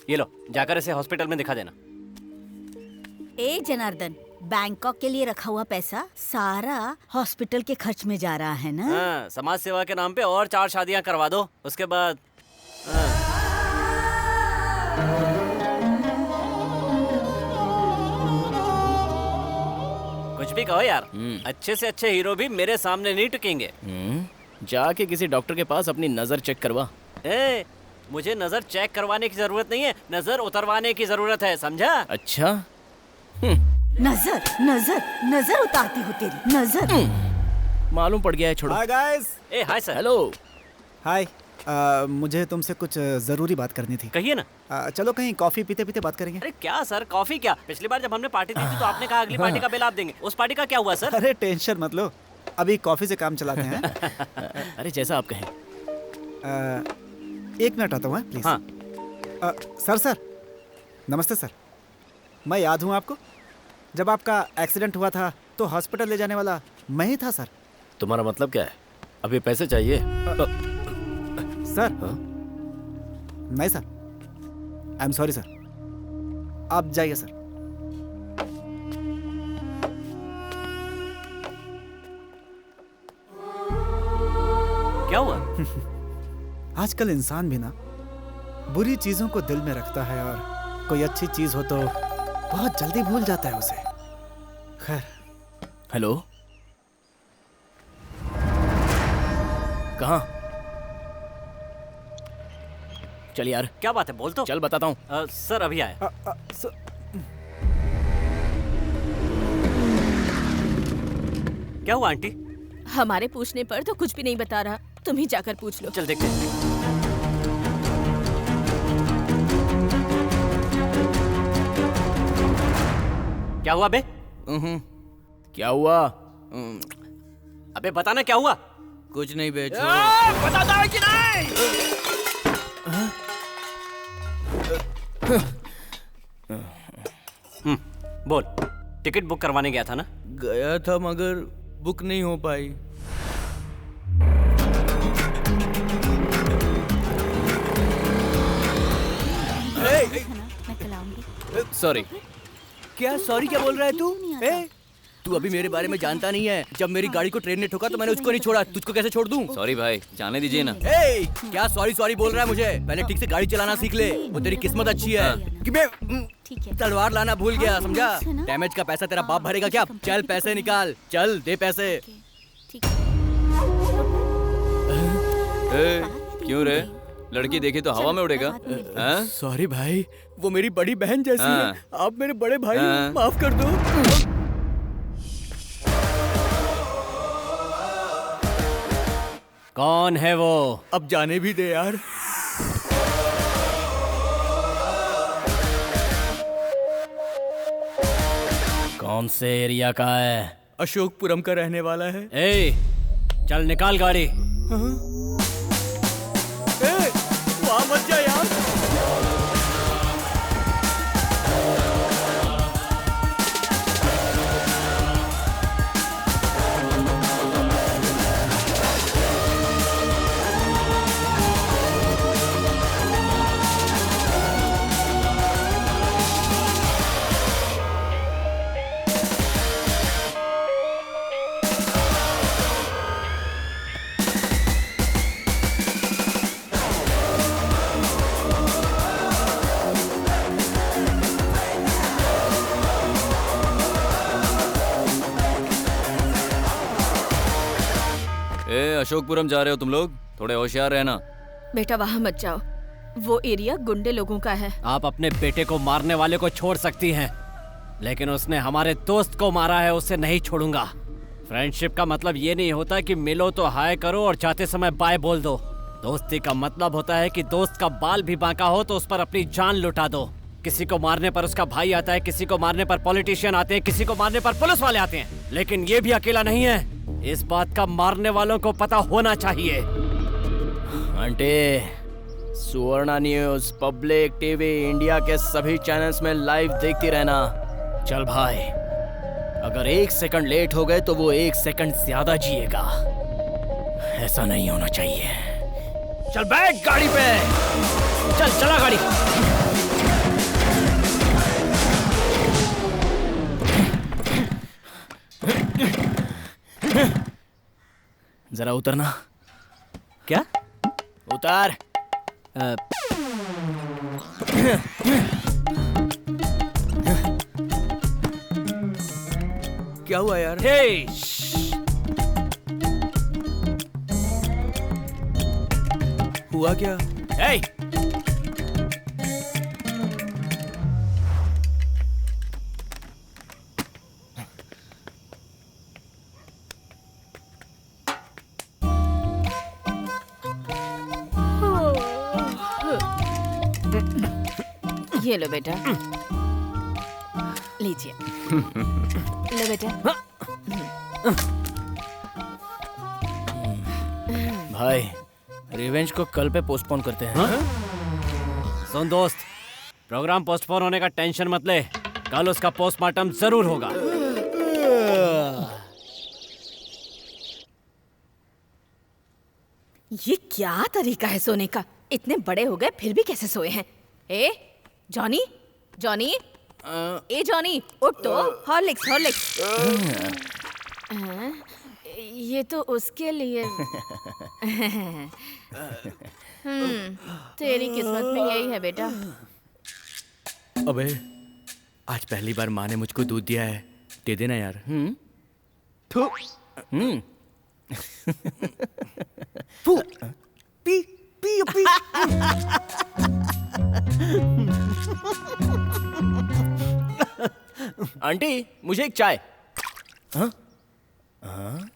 ये लो, जाकर इसे हॉस्पिटल में दिखा देना। ए जनार्दन, बैंकॉक के लिए रखा हुआ पैसा सारा हॉस्पिटल के खर्च में जा रहा है ना? हाँ, समाज सेवा के नाम पे और 4 शादियां करवा दो, उसके बाद कुछ भी कहो यार, अच्छे से अच्छे हीरो भी मेरे सामने नहीं टिकेंगे। जाके किसी डॉक्टर के पास अपनी नजर चेक करवा। मुझे नजर चेक करवाने की जरूरत नहीं है, नजर उतरवाने की जरूरत है, समझा? अच्छा। नजर नजर नजर उतारती हो तेरी नजर। मालूम पड़ गया है, छोड़ो। Hi guys. Hi sir. Hello. Hi, मुझे तुमसे कुछ जरूरी बात करनी थी। कहिए ना। चलो कहीं कॉफी पीते पीते बात करेंगे। अरे क्या सर, कॉफी क्या? पिछली बार जब हमने पार्टी दी थी तो आपने कहा अगली पार्टी का बिल आप देंगे, उस पार्टी का क्या हुआ सर? अरे टेंशन मत लो, अभी कॉफी से काम चलाते हैं। अरे जैसा आप कहें। 1 मिनट आता हूँ प्लीज। हाँ। सर नमस्ते सर, मैं याद हूँ आपको? जब आपका एक्सीडेंट हुआ था तो हॉस्पिटल ले जाने वाला मैं ही था सर। तुम्हारा मतलब क्या है? अभी पैसे चाहिए? सर नहीं sir, I am sorry sir, आप जाइए सर। क्या हुआ? आजकल इंसान भी ना बुरी चीजों को दिल में रखता है और कोई अच्छी चीज हो तो बहुत जल्दी भूल जाता है उसे। खैर। हेलो, कहाँ? चल यार। क्या बात है, बोल तो। चल बताता हूँ। सर अभी आया। क्या हुआ आंटी? हमारे पूछने पर तो कुछ भी नहीं बता रहा, तुम ही जाकर पूछ लो। चल देखते हैं। क्या हुआ बे? क्या हुआ? अबे बताना क्या हुआ? कुछ नहीं बे, बताता है कि नहीं? बोल, टिकट बुक करवाने गया था ना? गया था मगर बुक नहीं हो पाई। सॉरी। क्या सॉरी क्या बोल रहा है तू? तू अभी मेरे बारे में जानता नहीं है। जब मेरी गाड़ी को ट्रेन ने ठोका तो मैंने उसको नहीं छोड़ा, तुझको कैसे छोड़ दूं? सॉरी भाई, जाने दीजिए ना। क्या सॉरी सॉरी बोल रहा है मुझे? पहले ठीक से गाड़ी चलाना सीख ले। वो तेरी किस्मत अच्छी है कि मैं तलवार लाना भूल गया, समझा? डैमेज का पैसा तेरा बाप भरेगा क्या? चल पैसे निकाल, चल दे पैसे। क्यों रे? लड़की देखी तो हवा में उड़ेगा? सॉरी भाई, वो मेरी बड़ी बहन जैसी है। आप मेरे बड़े भाई, माफ कर दो। कौन है वो? अब जाने भी दे यार। कौन से एरिया का है? अशोकपुरम का रहने वाला है। चल निकाल गाड़ी। वहाँ मत जा यार। अशोकपुरम जा रहे हो तुम लोग? थोड़े होशियार रहना। बेटा वहाँ मत जाओ, वो एरिया गुंडे लोगों का है। आप अपने बेटे को मारने वाले को छोड़ सकती हैं, लेकिन उसने हमारे दोस्त को मारा है, उसे नहीं छोड़ूंगा। फ्रेंडशिप का मतलब ये नहीं होता कि मिलो तो हाय करो और जाते समय बाय बोल दो। दोस्ती का मतलब होता है कि दोस्त का बाल भी बांका हो तो उस पर अपनी जान लुटा दो। किसी को मारने पर उसका भाई आता है, किसी को मारने पर पॉलिटिशियन आते हैं, किसी को मारने पर पुलिस वाले आते हैं, लेकिन ये भी अकेला नहीं है। इस बात का मारने वालों को पता होना चाहिए। आंटी, सुवर्णा न्यूज, पब्लिक टीवी, इंडिया के सभी चैनल्स में लाइव देखती रहना। चल भाई, अगर 1 सेकंड लेट हो गए तो वो 1 सेकंड ज्यादा जिएगा। ऐसा नहीं होना चाहिए। चल बैठ गाड़ी पे, चल चला गाड़ी। जरा उतरना। क्या? उतार। क्या हुआ यार? हुआ क्या? ये लो बेटा, लीजिए। लो बेटा। भाई, रिवेंज को कल पे पोस्टपोन करते हैं। सुन दोस्त, प्रोग्राम पोस्टपोन होने का टेंशन मत ले, कल उसका पोस्टमार्टम जरूर होगा। ये क्या तरीका है सोने का? इतने बड़े हो गए फिर भी कैसे सोए हैं? ए जॉनी, जॉनी, ए जॉनी, उठ तो। Horlicks, Horlicks. ये तो उसके लिए। तेरी किस्मत में यही है बेटा। अबे, आज पहली बार माँ ने मुझको दूध दिया है, दे देना यार। P P P. आंटी, मुझे एक चाय। हाँ? हाँ?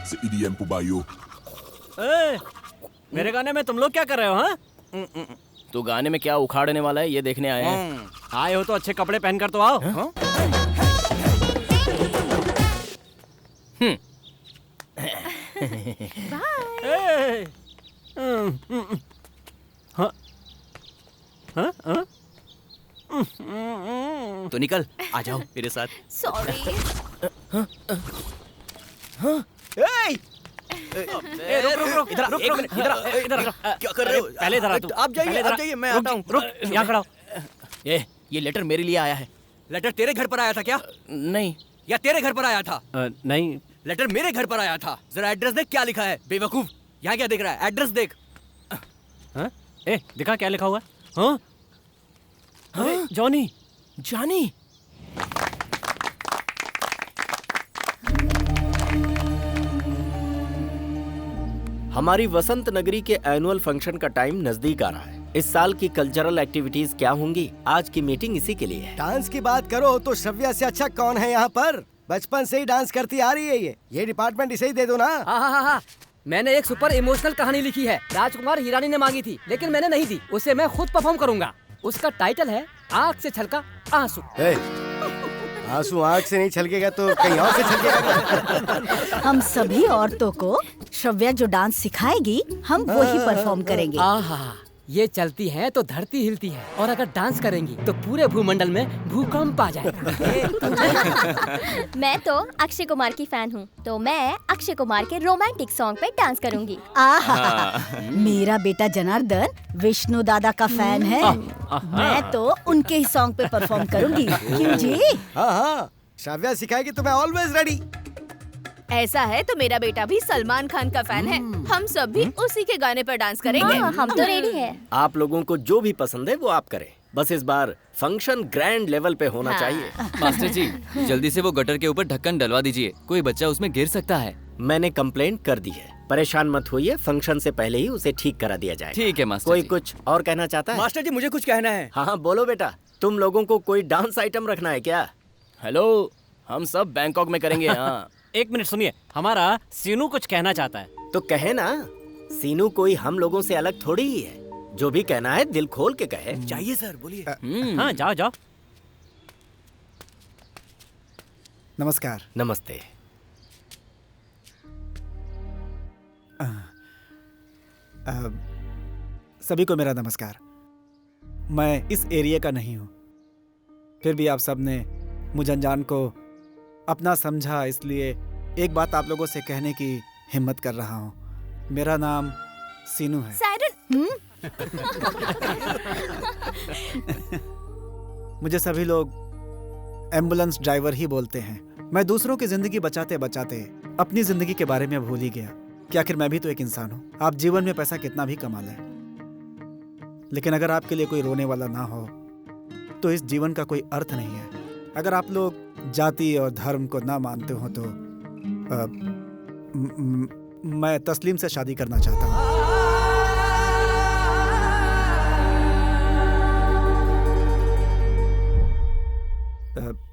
sa EDM po bayo. मेरे गाने में तुम लोग क्या कर रहे हो? हाँ, तू गाने में क्या उखाड़ने वाला है ये देखने आए हैं। आए हो तो अच्छे कपड़े पहनकर तो आओ। हाँ? तो निकल, आ जाओ मेरे साथ। सॉरी। रुक, इधर क्या कर रहे हो? पहले इधर आ तू। आप जाइए, मैं आता हूँ। रुक, यहाँ खड़ा हो। ये लेटर मेरे लिए आया है। लेटर तेरे घर पर आया था क्या? नहीं। या तेरे घर पर आया था? नहीं, लेटर मेरे घर पर आया था। जरा एड्रेस देख क्या लिखा है, बेवकूफ। यहाँ क्या देख रहा है? एड्रेस देख। हाँ? दिखा क्या लिखा हुआ है? हाँ? अरे जॉनी। जॉनी। हमारी वसंत नगरी के एनुअल फंक्शन का टाइम नजदीक आ रहा है। इस साल की कल्चरल एक्टिविटीज क्या होंगी? आज की मीटिंग इसी के लिए है। डांस की बात करो तो श्रव्या से अच्छा कौन है यहाँ पर? बचपन से ही डांस करती आ रही है ये डिपार्टमेंट इसे ही दे दो ना। हाँ, मैंने एक सुपर इमोशनल कहानी लिखी है। राजकुमार हिरानी ने मांगी थी लेकिन मैंने नहीं दी। उसे मैं खुद परफॉर्म करूंगा। उसका टाइटल है आँख से छलका आंसू। आंसू आँख से नहीं छलकेगा तो कहीं और से छलकेगा। हम सभी औरतों को श्रव्या जो डांस सिखाएगी हम वही परफॉर्म करेंगे। ये चलती है तो धरती हिलती है और अगर डांस करेंगी तो पूरे भूमंडल में भूकंप आ जाएगा। मैं तो अक्षय कुमार की फैन हूँ तो मैं अक्षय कुमार के रोमांटिक सॉन्ग पे डांस करूंगी। मेरा बेटा जनार्दन विष्णु दादा का फैन है। मैं तो उनके ही सॉन्ग पे परफॉर्म करूंगी। क्यों जी? हाँ, श्रव्या सिखाएगी तो मैं ऑलवेज रेडी। ऐसा है तो मेरा बेटा भी सलमान खान का फैन है। हम सब भी उसी के गाने पर डांस करेंगे। हम तो रेडी है। आप लोगों को जो भी पसंद है वो आप करें। बस इस बार फंक्शन ग्रैंड लेवल पे होना चाहिए। मास्टर जी, जल्दी से वो गटर के ऊपर ढक्कन डलवा दीजिए। कोई बच्चा उसमें गिर सकता है। मैंने कंप्लेंट कर दी है। परेशान मत होइए, फंक्शन से पहले ही उसे ठीक करा दिया जाए। ठीक है मास्टर कोई जी। कुछ और कहना चाहता है? मास्टर जी मुझे कुछ कहना है। हाँ बोलो बेटा। तुम लोगों को कोई डांस आइटम रखना है क्या? हेलो, हम सब बैंकॉक में करेंगे। हाँ। एक मिनट सुनिए, हमारा सीनू कुछ कहना चाहता है। तो कहे ना। सीनू कोई हम लोगों से अलग थोड़ी ही है। जो भी कहना है दिल खोल के कहे। चाहिए सर, बोलिए। हाँ, जाओ। नमस्कार। नमस्ते। सभी को मेरा नमस्कार। मैं इस एरिया का नहीं हूँ, फिर भी आप सबने मुझे अनजान को अपना समझा, इसलिए एक बात आप लोगों से कहने की हिम्मत कर रहा हूँ। मेरा नाम सीनू है। मुझे सभी लोग एम्बुलेंस ड्राइवर ही बोलते हैं। मैं दूसरों की जिंदगी बचाते बचाते अपनी जिंदगी के बारे में भूल ही गया कि आखिर मैं भी तो एक इंसान हूँ। आप जीवन में पैसा कितना भी कमा लें, लेकिन अगर आपके लिए कोई रोने वाला ना हो तो इस जीवन का कोई अर्थ नहीं है। अगर आप लोग जाति और धर्म को ना मानते हो तो मैं तस्लीम से शादी करना चाहता हूँ।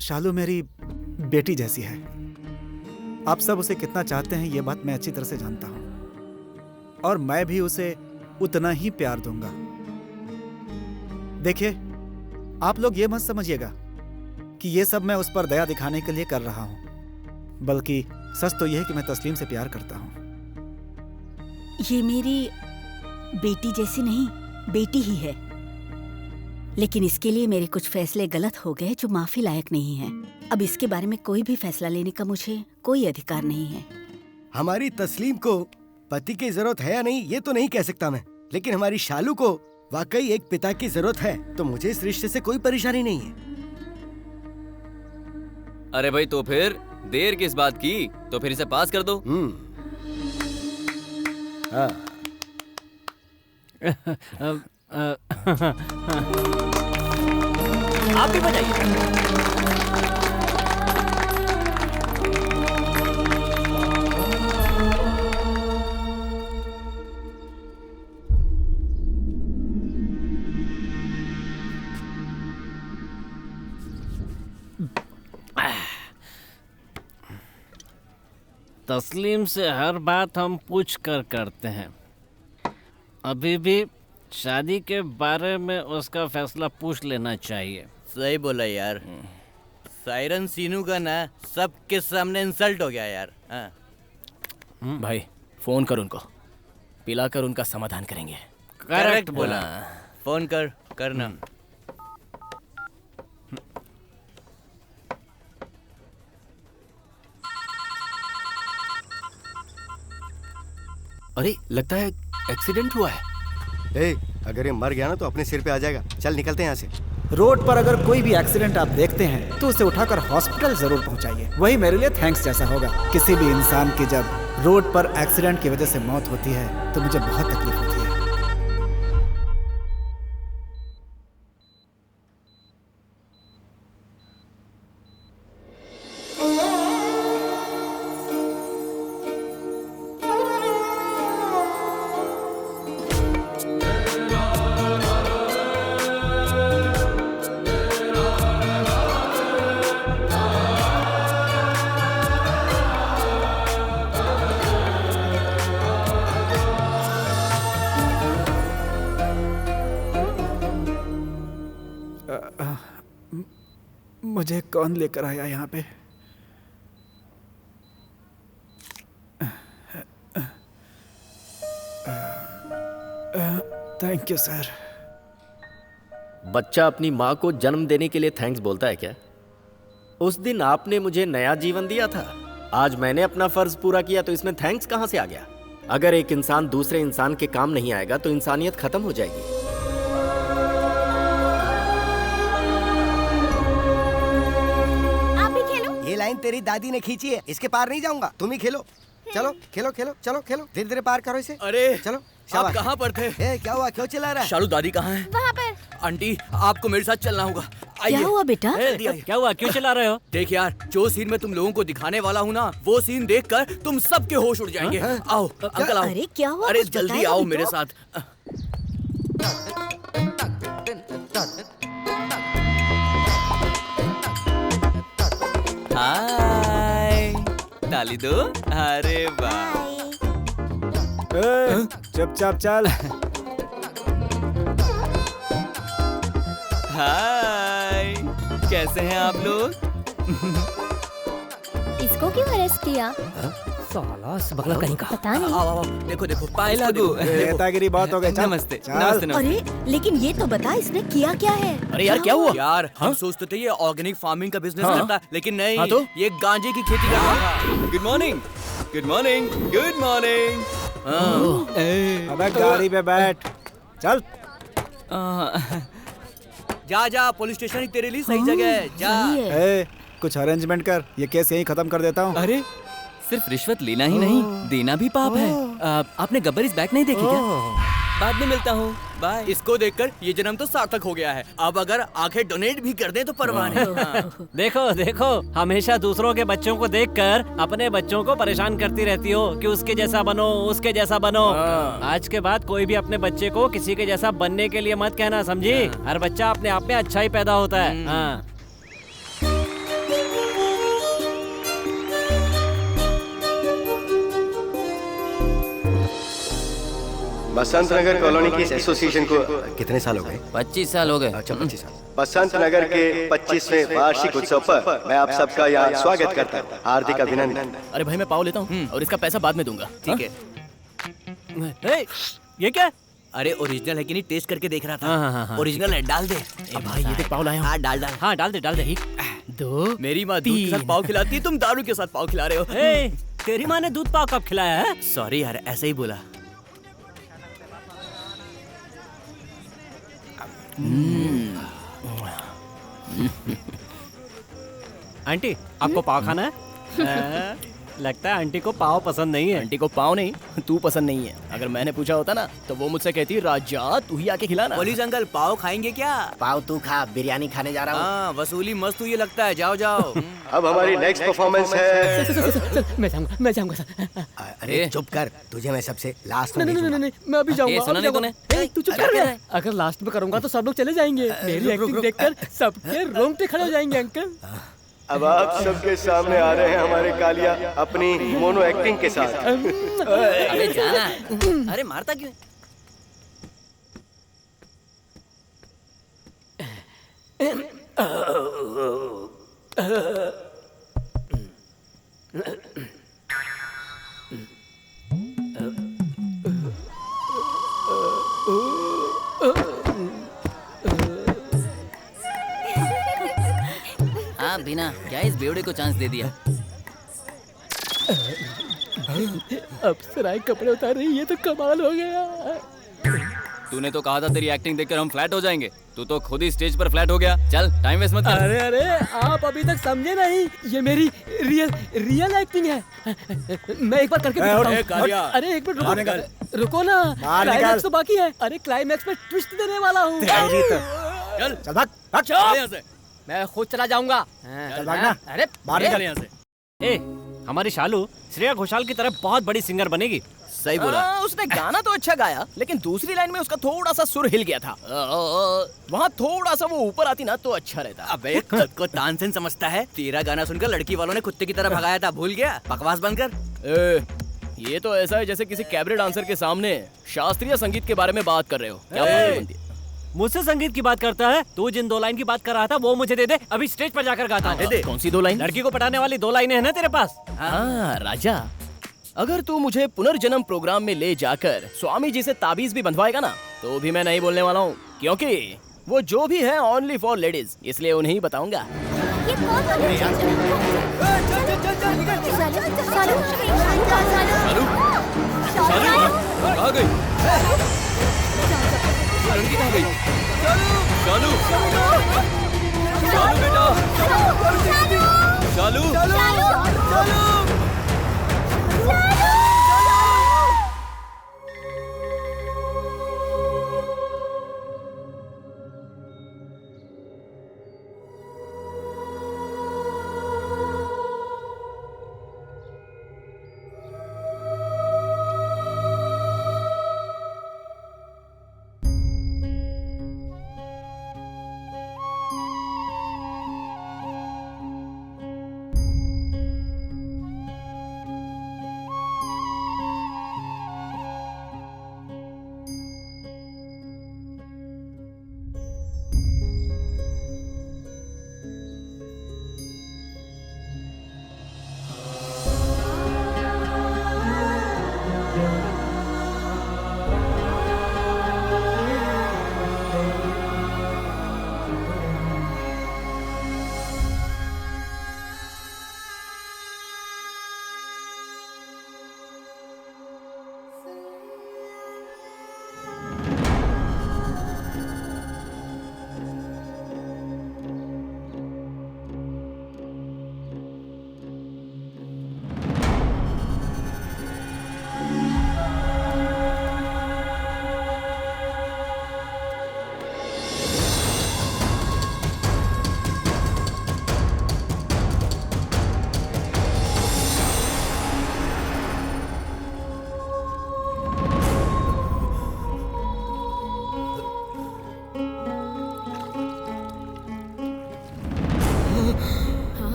शालू मेरी बेटी जैसी है। आप सब उसे कितना चाहते हैं ये बात मैं अच्छी तरह से जानता हूँ, और मैं भी उसे उतना ही प्यार दूंगा। देखिए, आप लोग ये मत समझिएगा कि ये सब मैं उस पर दया दिखाने के लिए कर रहा हूँ, बल्कि सच तो यह है कि मैं तस्लीम से प्यार करता हूँ। ये मेरी बेटी जैसी नहीं, बेटी ही है, लेकिन इसके लिए मेरे कुछ फैसले गलत हो गए जो माफी लायक नहीं है। अब इसके बारे में कोई भी फैसला लेने का मुझे कोई अधिकार नहीं है। हमारी तस्लीम को पति की जरूरत है या नहीं ये तो नहीं कह सकता मैं, लेकिन हमारी शालू को वाकई एक पिता की जरूरत है, तो मुझे इस रिश्ते से कोई परेशानी नहीं है। अरे भाई, तो फिर देर किस बात की? तो फिर इसे पास कर दो। आप भी बजाइए। तस्लीम से हर बात हम पूछ कर करते हैं। अभी भी शादी के बारे में उसका फैसला पूछ लेना चाहिए। सही बोला यार। सायरन सीनू का ना सबके सामने इंसल्ट हो गया यार। हाँ। भाई फोन कर उनको, पिलाकर उनका समाधान करेंगे। करेक्ट बोला। फोन करना। अरे लगता है एक्सीडेंट हुआ है। अगर ये मर गया ना तो अपने सिर पे आ जाएगा। चल निकलते हैं यहाँ से। रोड पर अगर कोई भी एक्सीडेंट आप देखते हैं तो उसे उठाकर हॉस्पिटल जरूर पहुंचाइए। वही मेरे लिए थैंक्स जैसा होगा। किसी भी इंसान की जब रोड पर एक्सीडेंट की वजह से मौत होती है तो मुझे बहुत तकलीफ होती है। मुझे कौन लेकर आया यहाँ पे? Thank you sir. बच्चा अपनी माँ को जन्म देने के लिए थैंक्स बोलता है क्या? उस दिन आपने मुझे नया जीवन दिया था, आज मैंने अपना फर्ज पूरा किया तो इसमें थैंक्स कहाँ से आ गया? अगर एक इंसान दूसरे इंसान के काम नहीं आएगा तो इंसानियत खत्म हो जाएगी। ये लाइन तेरी दादी ने खींची है, इसके पार नहीं जाऊंगा। तुम ही खेलो। चलो खेलो खेलो चलो खेलो, धीरे धीरे पार करो इसे। अरे चलो। आप कहाँ पर थे? क्या हुआ, क्यों चिल्ला रहा है? शालू दादी कहाँ है? वहाँ पर। आंटी आपको मेरे साथ चलना होगा। क्या हुआ बेटा? क्या हुआ, क्यों चिल्ला रहे हो? देख यार, जो सीन मैं तुम लोगों को दिखाने वाला हूँ ना, वो सीन देखकर तुम सबके होश उड़ जाएंगे। आओ अंकल आओ। अरे क्या हुआ? अरे जल्दी आओ मेरे साथ। हाय, ताली दो। अरे वाह। चुपचाप चल। हाय, कैसे हैं आप लोग? इसको क्यों अरेस्ट किया? साला बगला कहीं का। पता नहीं। आओ देखो देखो पाए लागू। नेतागिरी बहुत हो गई। नमस्ते नमस्ते। अरे लेकिन ये तो बता इसने किया क्या है? अरे यार क्या हुआ? यार हम सोचते थे ये ऑर्गेनिक फार्मिंग का बिजनेस करता है, लेकिन नहीं। हाँ तो? ये गांजे की खेती कर रहा था। Good morning good morning good morning. अबे गाड़ी पे बैठ, चल। जा पुलिस स्टेशन ही तेरे लिए सही जगह है। जा। कुछ अरेंजमेंट कर, ये केस यहीं खत्म कर देता हूँ। अरे सिर्फ रिश्वत लेना ही नहीं, देना भी पाप है। आपने गब्बर इज बैक नहीं देखी क्या? बाद में मिलता हूँ, बाय। इसको देखकर ये जन्म तो सार्थक हो गया है। अब अगर आंखें डोनेट भी कर दे तो परवाह नहीं। देखो देखो, हमेशा दूसरों के बच्चों को देखकर अपने बच्चों को परेशान करती रहती हो कि उसके जैसा बनो, उसके जैसा बनो। आज के बाद कोई भी अपने बच्चे को किसी के जैसा बनने के लिए मत कहना, समझी? हर बच्चा अपने आप में अच्छा ही पैदा होता है। हाँ। बसंत नगर कॉलोनी की इस एसोसिएशन को कितने साल हो गए? 25 साल हो गए। अच्छा 25 साल। बसंत नगर के 25वें वार्षिक उत्सव पर मैं आप सबका यहाँ स्वागत करता हूँ। हार्दिक अभिनंदन। अरे भाई मैं पाव लेता हूँ और इसका पैसा बाद में दूंगा। ठीक है। ये क्या? अरे ओरिजिनल है कि नहीं टेस्ट करके देख रहा हाँ। था। ओरिजिनल है, डाल दे। भाई ये देख पाव लाया हूँ। हाँ डाल। हाँ डाल दे। 2 मेरी माँ दूध के साथ पाव खिलाती है, तुम दारू के साथ पाव खिला रहे हो। तेरी माँ ने दूध पाव कब खिलाया है? सॉरी यार, ऐसे ही बोला। आंटी आपको पाव खाना है? लगता है आंटी को पाव पसंद नहीं है। आंटी को पाव नहीं, तू पसंद नहीं है। अगर मैंने पूछा होता ना तो वो मुझसे कहती राजा तू ही आके खिलाना। पुलिस अंकल पाव खाएंगे क्या? पाव तू खा, बिरयानी खाने जा रहा हूँ। हाँ वसूली मस्त हुई लगता है। जाओ जाओ। अब हमारी नेक्स्ट परफॉर्मेंस है। मैं जाऊंगा सर। अरे चुप कर, तुझे मैं सबसे लास्ट में नहीं, मैं अभी जाऊंगा। सुना नहीं तूने? तू चुप कर। अगर लास्ट में करूंगा तो सब लोग चले जाएंगे। मेरी एक्टिंग देखकर सबके रोंगटे खड़े हो जाएंगे अंकल। अब आप सबके सामने आ रहे हैं हमारे कालिया अपनी मोनो एक्टिंग के साथ। अबे जाना। अरे मारता क्यों? हाँ बिना क्या इस बेवड़े को चांस दे दिया। अप्सराएं कपड़े उतार रही है तो कमाल हो गया। तूने तो कहा था तेरी एक्टिंग देखकर हम फ्लैट हो जाएंगे, तू तो खुद ही स्टेज पर फ्लैट हो गया। चल टाइम वेस्ट मत कर। अरे अरे आप अभी तक समझे नहीं, ये मेरी रियल एक्टिंग है। मैं एक बार करके दिखाता हूं। अरे एक मिनट रुको ना, क्लाइमैक्स तो बाकी है। अरे क्लाइमैक्स में ट्विस्ट देने वाला हूँ। चल चल भाग भाग यहाँ से। मैं खुद चला जाऊंगा। चल भागना। अरे बाहर निकल यहाँ से। ए, हमारी शालू श्रेया घोषाल की तरह बहुत बड़ी सिंगर बनेगी। सही बोला। उसने गाना तो अच्छा गाया, लेकिन दूसरी लाइन में उसका थोड़ा सा सुर हिल गया था। वहाँ थोड़ा सा वो ऊपर आती ना तो अच्छा रहता। अबे खुद को तानसेन समझता है? तेरा गाना सुनकर लड़की वालों ने कुत्ते की तरह भगाया था, भूल गया? बकवास बंद कर। ये तो ऐसा है जैसे किसी कैबरे डांसर के सामने शास्त्रीय संगीत के बारे में बात कर रहे हो। क्या मुझसे संगीत की बात करता है? तू जिन 2 लाइन की बात कर रहा था वो मुझे दे दे, अभी स्टेज पर जाकर गाता हूँ। दे दे। कौन सी 2 लाइन? लड़की को पटाने वाली 2 लाइनें हैं ना तेरे पास? हाँ राजा, अगर तू मुझे पुनर्जन्म प्रोग्राम में ले जाकर स्वामी जी से ताबीज भी बंधवाएगा ना तो भी मैं नहीं बोलने वाला हूँ, क्योंकि वो जो भी है ओनली फॉर लेडीज, इसलिए उन्हें ही बताऊंगा।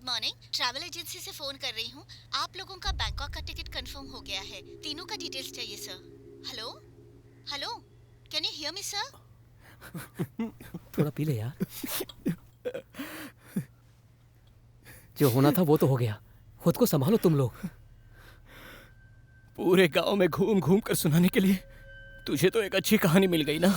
गुड मॉर्निंग, ट्रैवल एजेंसी से फोन कर रही हूँ। आप लोगों का बैंकॉक का टिकट कंफर्म हो गया है। तीनों का डिटेल्स चाहिए sir. Hello hello, can you hear me sir? थोड़ा पी ले यार। जो होना था वो तो हो गया, खुद को संभालो तुम लोग। पूरे गांव में घूम घूम कर सुनाने के लिए तुझे तो एक अच्छी कहानी मिल गई ना।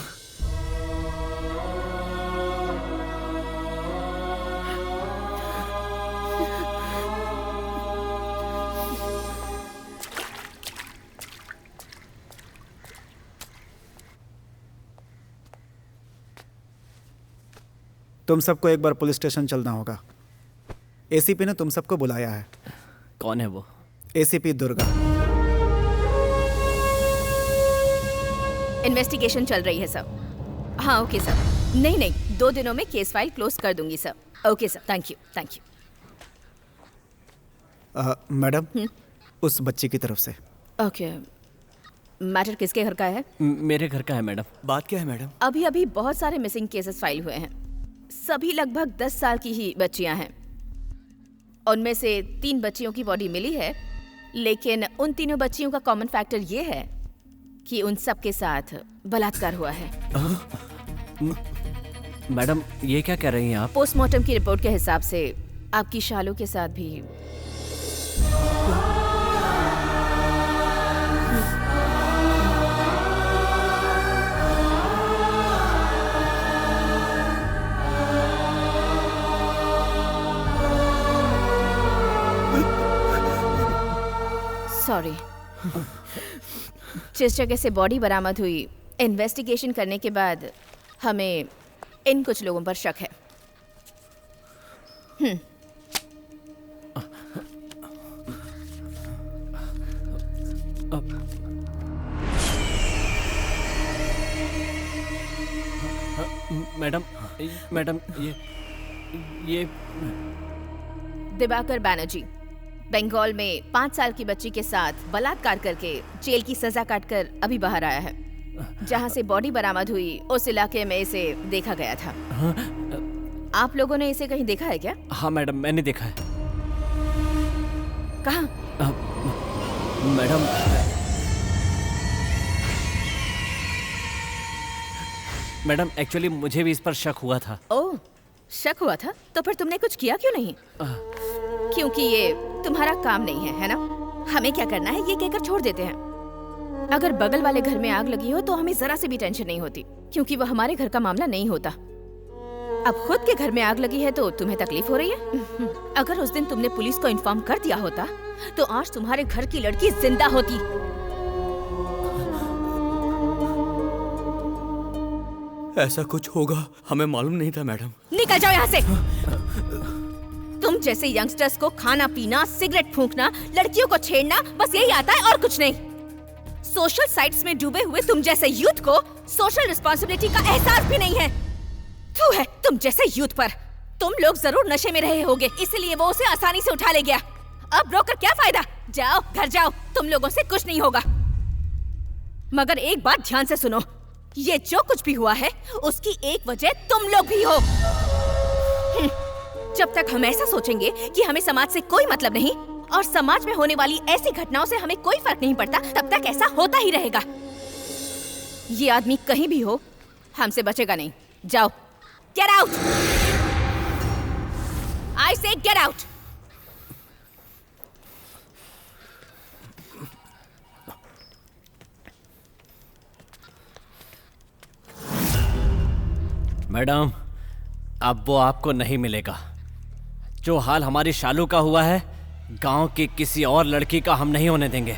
तुम सबको एक बार पुलिस स्टेशन चलना होगा। एसीपी ने तुम सबको बुलाया है। कौन है वो? एसीपी दुर्गा। इन्वेस्टिगेशन चल रही है सर। हाँ ओके सर। नहीं नहीं, 2 दिनों में केस फाइल क्लोज कर दूंगी sir. Okay sir, thank you thank you. Madam, उस बच्ची की तरफ से। ओके, मैटर किसके घर का है? मेरे घर का है मैडम। बात क्या है मैडम? अभी अभी बहुत सारे मिसिंग केसेस फाइल हुए हैं। सभी लगभग 10 साल की ही बच्चियां हैं। उनमें से 3 बच्चियों की बॉडी मिली है, लेकिन उन तीनों बच्चियों का कॉमन फैक्टर ये है कि उन सब के साथ बलात्कार हुआ है। मैडम ये क्या कह रही हैं आप? पोस्टमार्टम की रिपोर्ट के हिसाब से आपकी शालू के साथ भी। सॉरी। जिस जगह से बॉडी बरामद हुई, इन्वेस्टिगेशन करने के बाद हमें इन कुछ लोगों पर शक है। मैडम मैडम ये दिवाकर बैनर्जी बंगाल में 5 साल की बच्ची के साथ बलात्कार करके जेल की सजा काटकर अभी बाहर आया है। जहां से बॉडी बरामद हुई उस इलाके में इसे देखा गया था। आप लोगों ने इसे कहीं देखा है क्या? हाँ मैडम, मैंने देखा है। कहाँ? मैडम मैडम एक्चुअली मुझे भी इस पर शक हुआ था। ओह, शक हुआ था? तो फिर तुमने कुछ किया क्यों नहीं? क्योंकि ये तुम्हारा काम नहीं है ना? हमें क्या करना है ये कहकर छोड़ देते हैं। अगर बगल वाले घर में आग लगी हो तो हमें जरा से भी टेंशन नहीं होती, क्योंकि वह हमारे घर का मामला नहीं होता। अब खुद के घर में आग लगी है तो तुम्हें तकलीफ हो रही है। अगर उस दिन तुमने पुलिस को इन्फॉर्म कर दिया होता तो आज तुम्हारे घर की लड़की जिंदा होती। ऐसा कुछ होगा हमें मालूम नहीं था मैडम। निकल जाओ यहाँ से। तुम जैसे यंगस्टर्स को खाना पीना, सिगरेट फूंकना, लड़कियों को छेड़ना बस यही आता है और कुछ नहीं। सोशल साइट्स में डूबे हुए तुम जैसे यूथ को सोशल रिस्पॉन्सिबिलिटी का एहसास भी नहीं है। थू है तुम जैसे यूथ पर। तुम लोग जरूर नशे में रहे होगे, इसलिए वो उसे आसानी से उठा ले गया। अब रोकर क्या फायदा? जाओ घर जाओ, तुम लोगों से कुछ नहीं होगा। मगर एक बात ध्यान से सुनो, ये जो कुछ भी हुआ है उसकी एक वजह तुम लोग भी हो। जब तक हम ऐसा सोचेंगे कि हमें समाज से कोई मतलब नहीं और समाज में होने वाली ऐसी घटनाओं से हमें कोई फर्क नहीं पड़ता, तब तक ऐसा होता ही रहेगा। ये आदमी कहीं भी हो हमसे बचेगा नहीं। जाओ, गेट आउट। आई से गेट आउट। मैडम अब वो आपको नहीं मिलेगा। जो हाल हमारी शालू का हुआ है, गांव की किसी और लड़की का हम नहीं होने देंगे।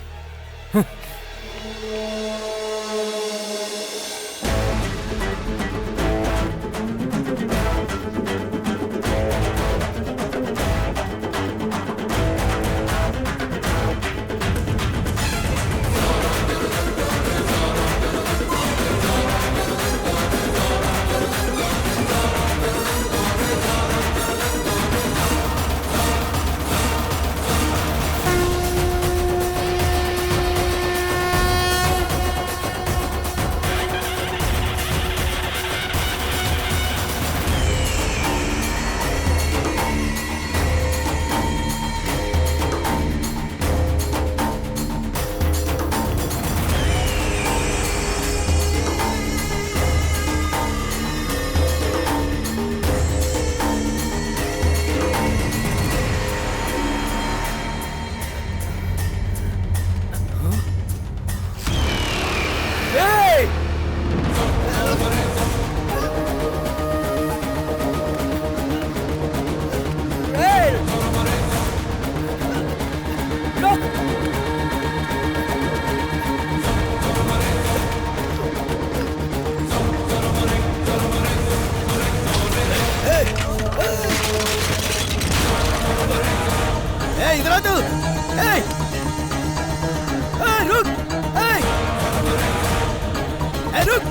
इधर आ तू। रुक। रुक।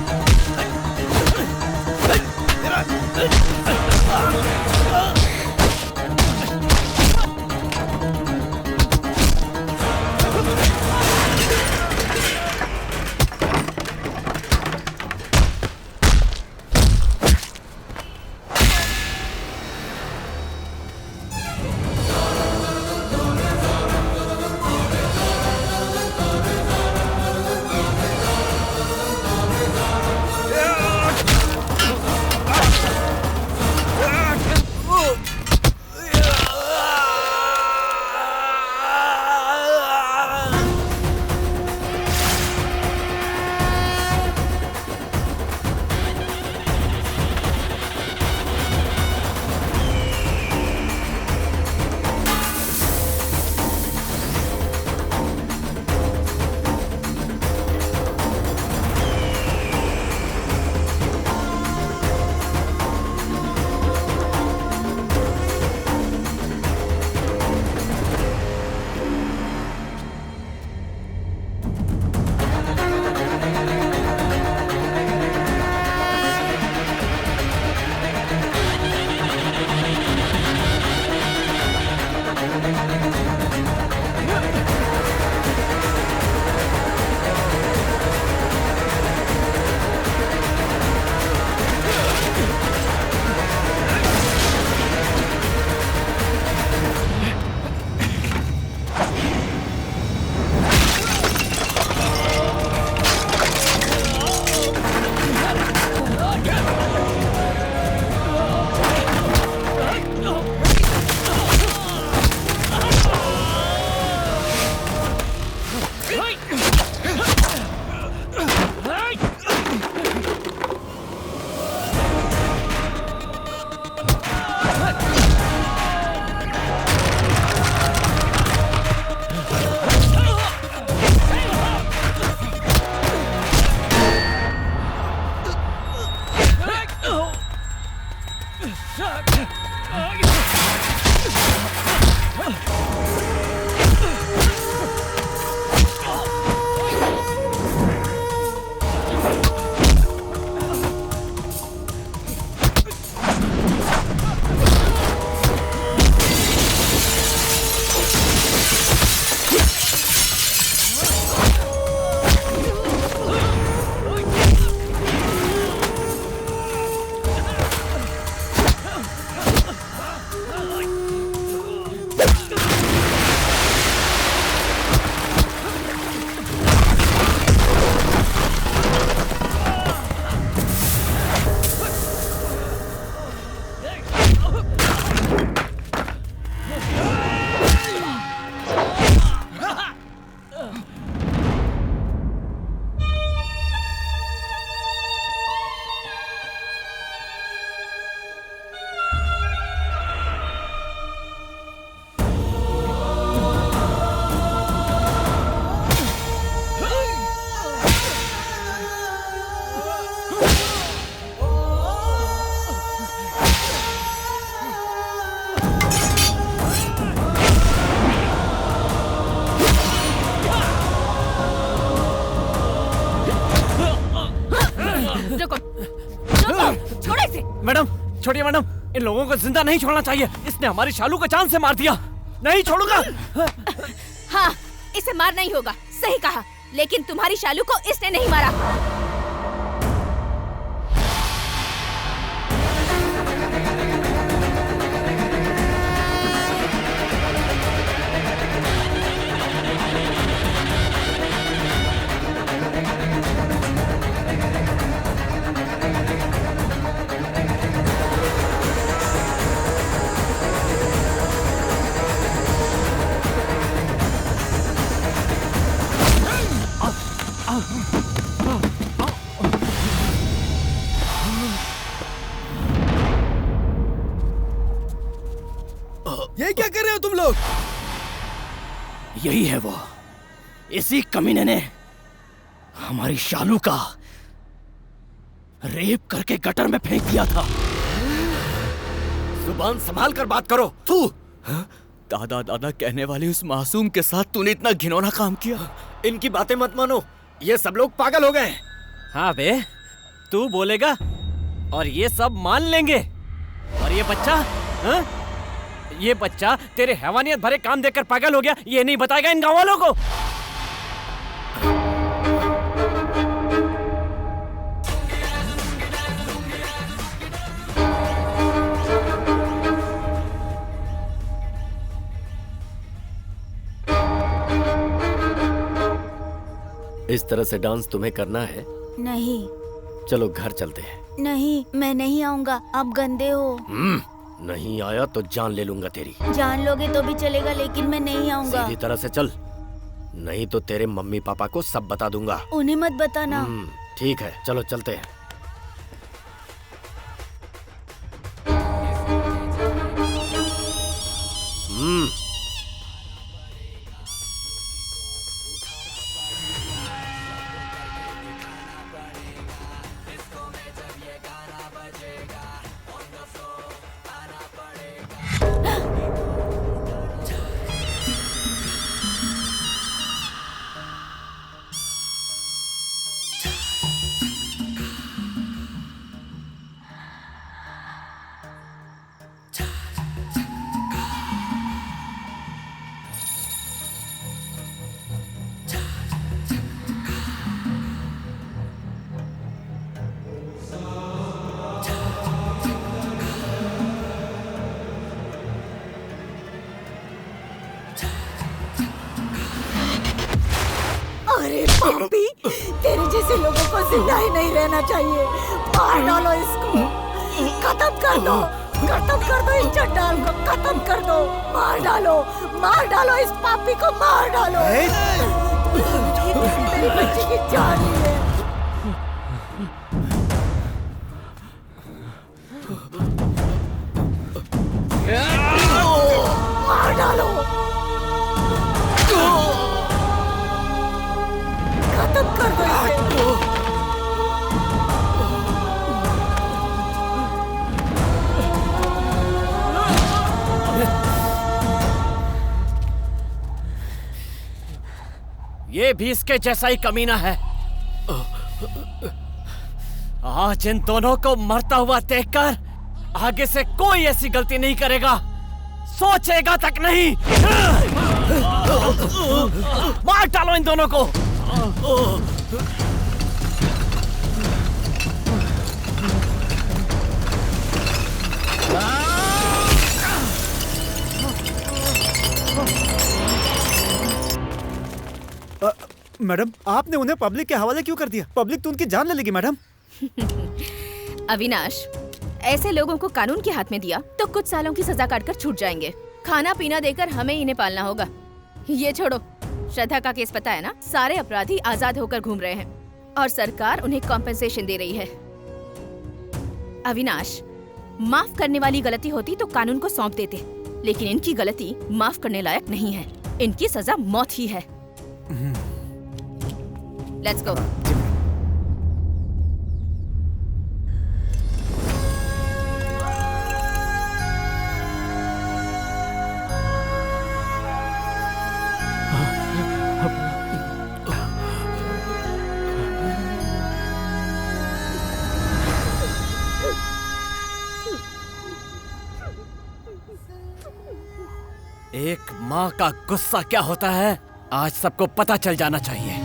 मैडम, छोड़िए मैडम, इन लोगों को जिंदा नहीं छोड़ना चाहिए। इसने हमारी शालू को जान से मार दिया। नहीं छोड़ूंगा। हाँ, इसे मारना ही होगा, सही कहा। लेकिन तुम्हारी शालू को इसने नहीं मारा। ये क्या कर रहे हो तुम लोग? यही है वो। इसी कमीने ने हमारी शालू का रेप करके गटर में फेंक दिया था। जुबान संभाल कर बात करो। तू दादा दादा कहने वाले उस मासूम के साथ तूने इतना घिनौना काम किया। इनकी बातें मत मानो, ये सब लोग पागल हो गए। हाँ बे, तू बोलेगा और ये सब मान लेंगे। और ये बच्चा, हाँ? ये बच्चा तेरे हैवानियत भरे काम देखकर पागल हो गया, ये नहीं बताएगा इन गाँव वालों को। इस तरह से डांस तुम्हें करना है? नहीं। चलो घर चलते हैं। नहीं, मैं नहीं आऊंगा, आप गंदे हो। नहीं आया तो जान ले लूंगा तेरी। जान लोगे तो भी चलेगा, लेकिन मैं नहीं आऊंगा। सीधी तरह से चल, नहीं तो तेरे मम्मी पापा को सब बता दूंगा। उन्हें मत बताना। ठीक है, चलो चलते हैं। अरे पापी, तेरे जैसे लोगों को जिंदा ही नहीं रहना चाहिए। मार डालो इसको, खत्म कर दो, खत्म कर दो इस चट्टान को, खत्म कर दो। मार डालो इस पापी को, मार डालो। मेरी बच्ची की जान है। मार डालो, खत्म कर दो इसे। ये भी इसके जैसा ही कमीना है। आज इन दोनों को मरता हुआ देखकर आगे से कोई ऐसी गलती नहीं करेगा, सोचेगा तक नहीं। मार डालो इन दोनों को। मैडम, आपने उन्हें पब्लिक के हवाले क्यों कर दिया? पब्लिक तो उनकी जान ले लेगी मैडम। अविनाश, ऐसे लोगों को कानून के हाथ में दिया तो कुछ सालों की सजा काटकर छूट जाएंगे। खाना पीना देकर हमें इन्हें पालना होगा। ये छोड़ो, श्रद्धा का केस पता है ना? सारे अपराधी आजाद होकर घूम रहे हैं और सरकार उन्हें कॉम्पेंसेशन दे रही है। अविनाश, माफ करने वाली गलती होती तो कानून को सौंप देते, लेकिन इनकी गलती माफ करने लायक नहीं है। इनकी सजा मौत ही है। Let's go. एक माँ का गुस्सा क्या होता है, आज सबको पता चल जाना चाहिए।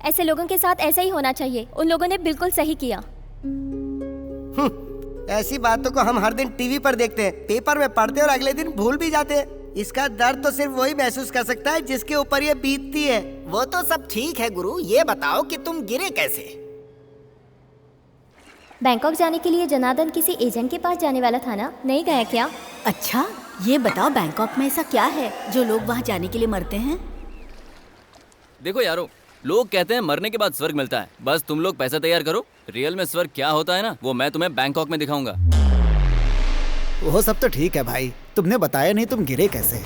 ऐसे लोगों के साथ ऐसा ही होना चाहिए। उन लोगों ने बिल्कुल सही किया। ऐसी बातों को हम हर दिन टीवी पर देखते हैं, पेपर में पढ़ते हैं और अगले दिन भूल भी जाते हैं। इसका दर्द तो सिर्फ वही महसूस कर सकता है जिसके ऊपर ये बीतती है। वो तो सब ठीक है गुरु, ये बताओ कि तुम गिरे कैसे? बैंकॉक जाने के लिए जनार्दन किसी एजेंट के पास जाने वाला था ना, नहीं गया क्या? अच्छा, ये बताओ बैंकॉक में ऐसा क्या है जो लोग वहाँ जाने के लिए मरते हैं? देखो यारो, लोग कहते हैं मरने के बाद स्वर्ग मिलता है। बस तुम लोग पैसा तैयार करो, रियल में स्वर्ग क्या होता है ना, वो मैं तुम्हें बैंकॉक में दिखाऊंगा। वो सब तो ठीक है भाई, तुमने बताया नहीं तुम गिरे कैसे।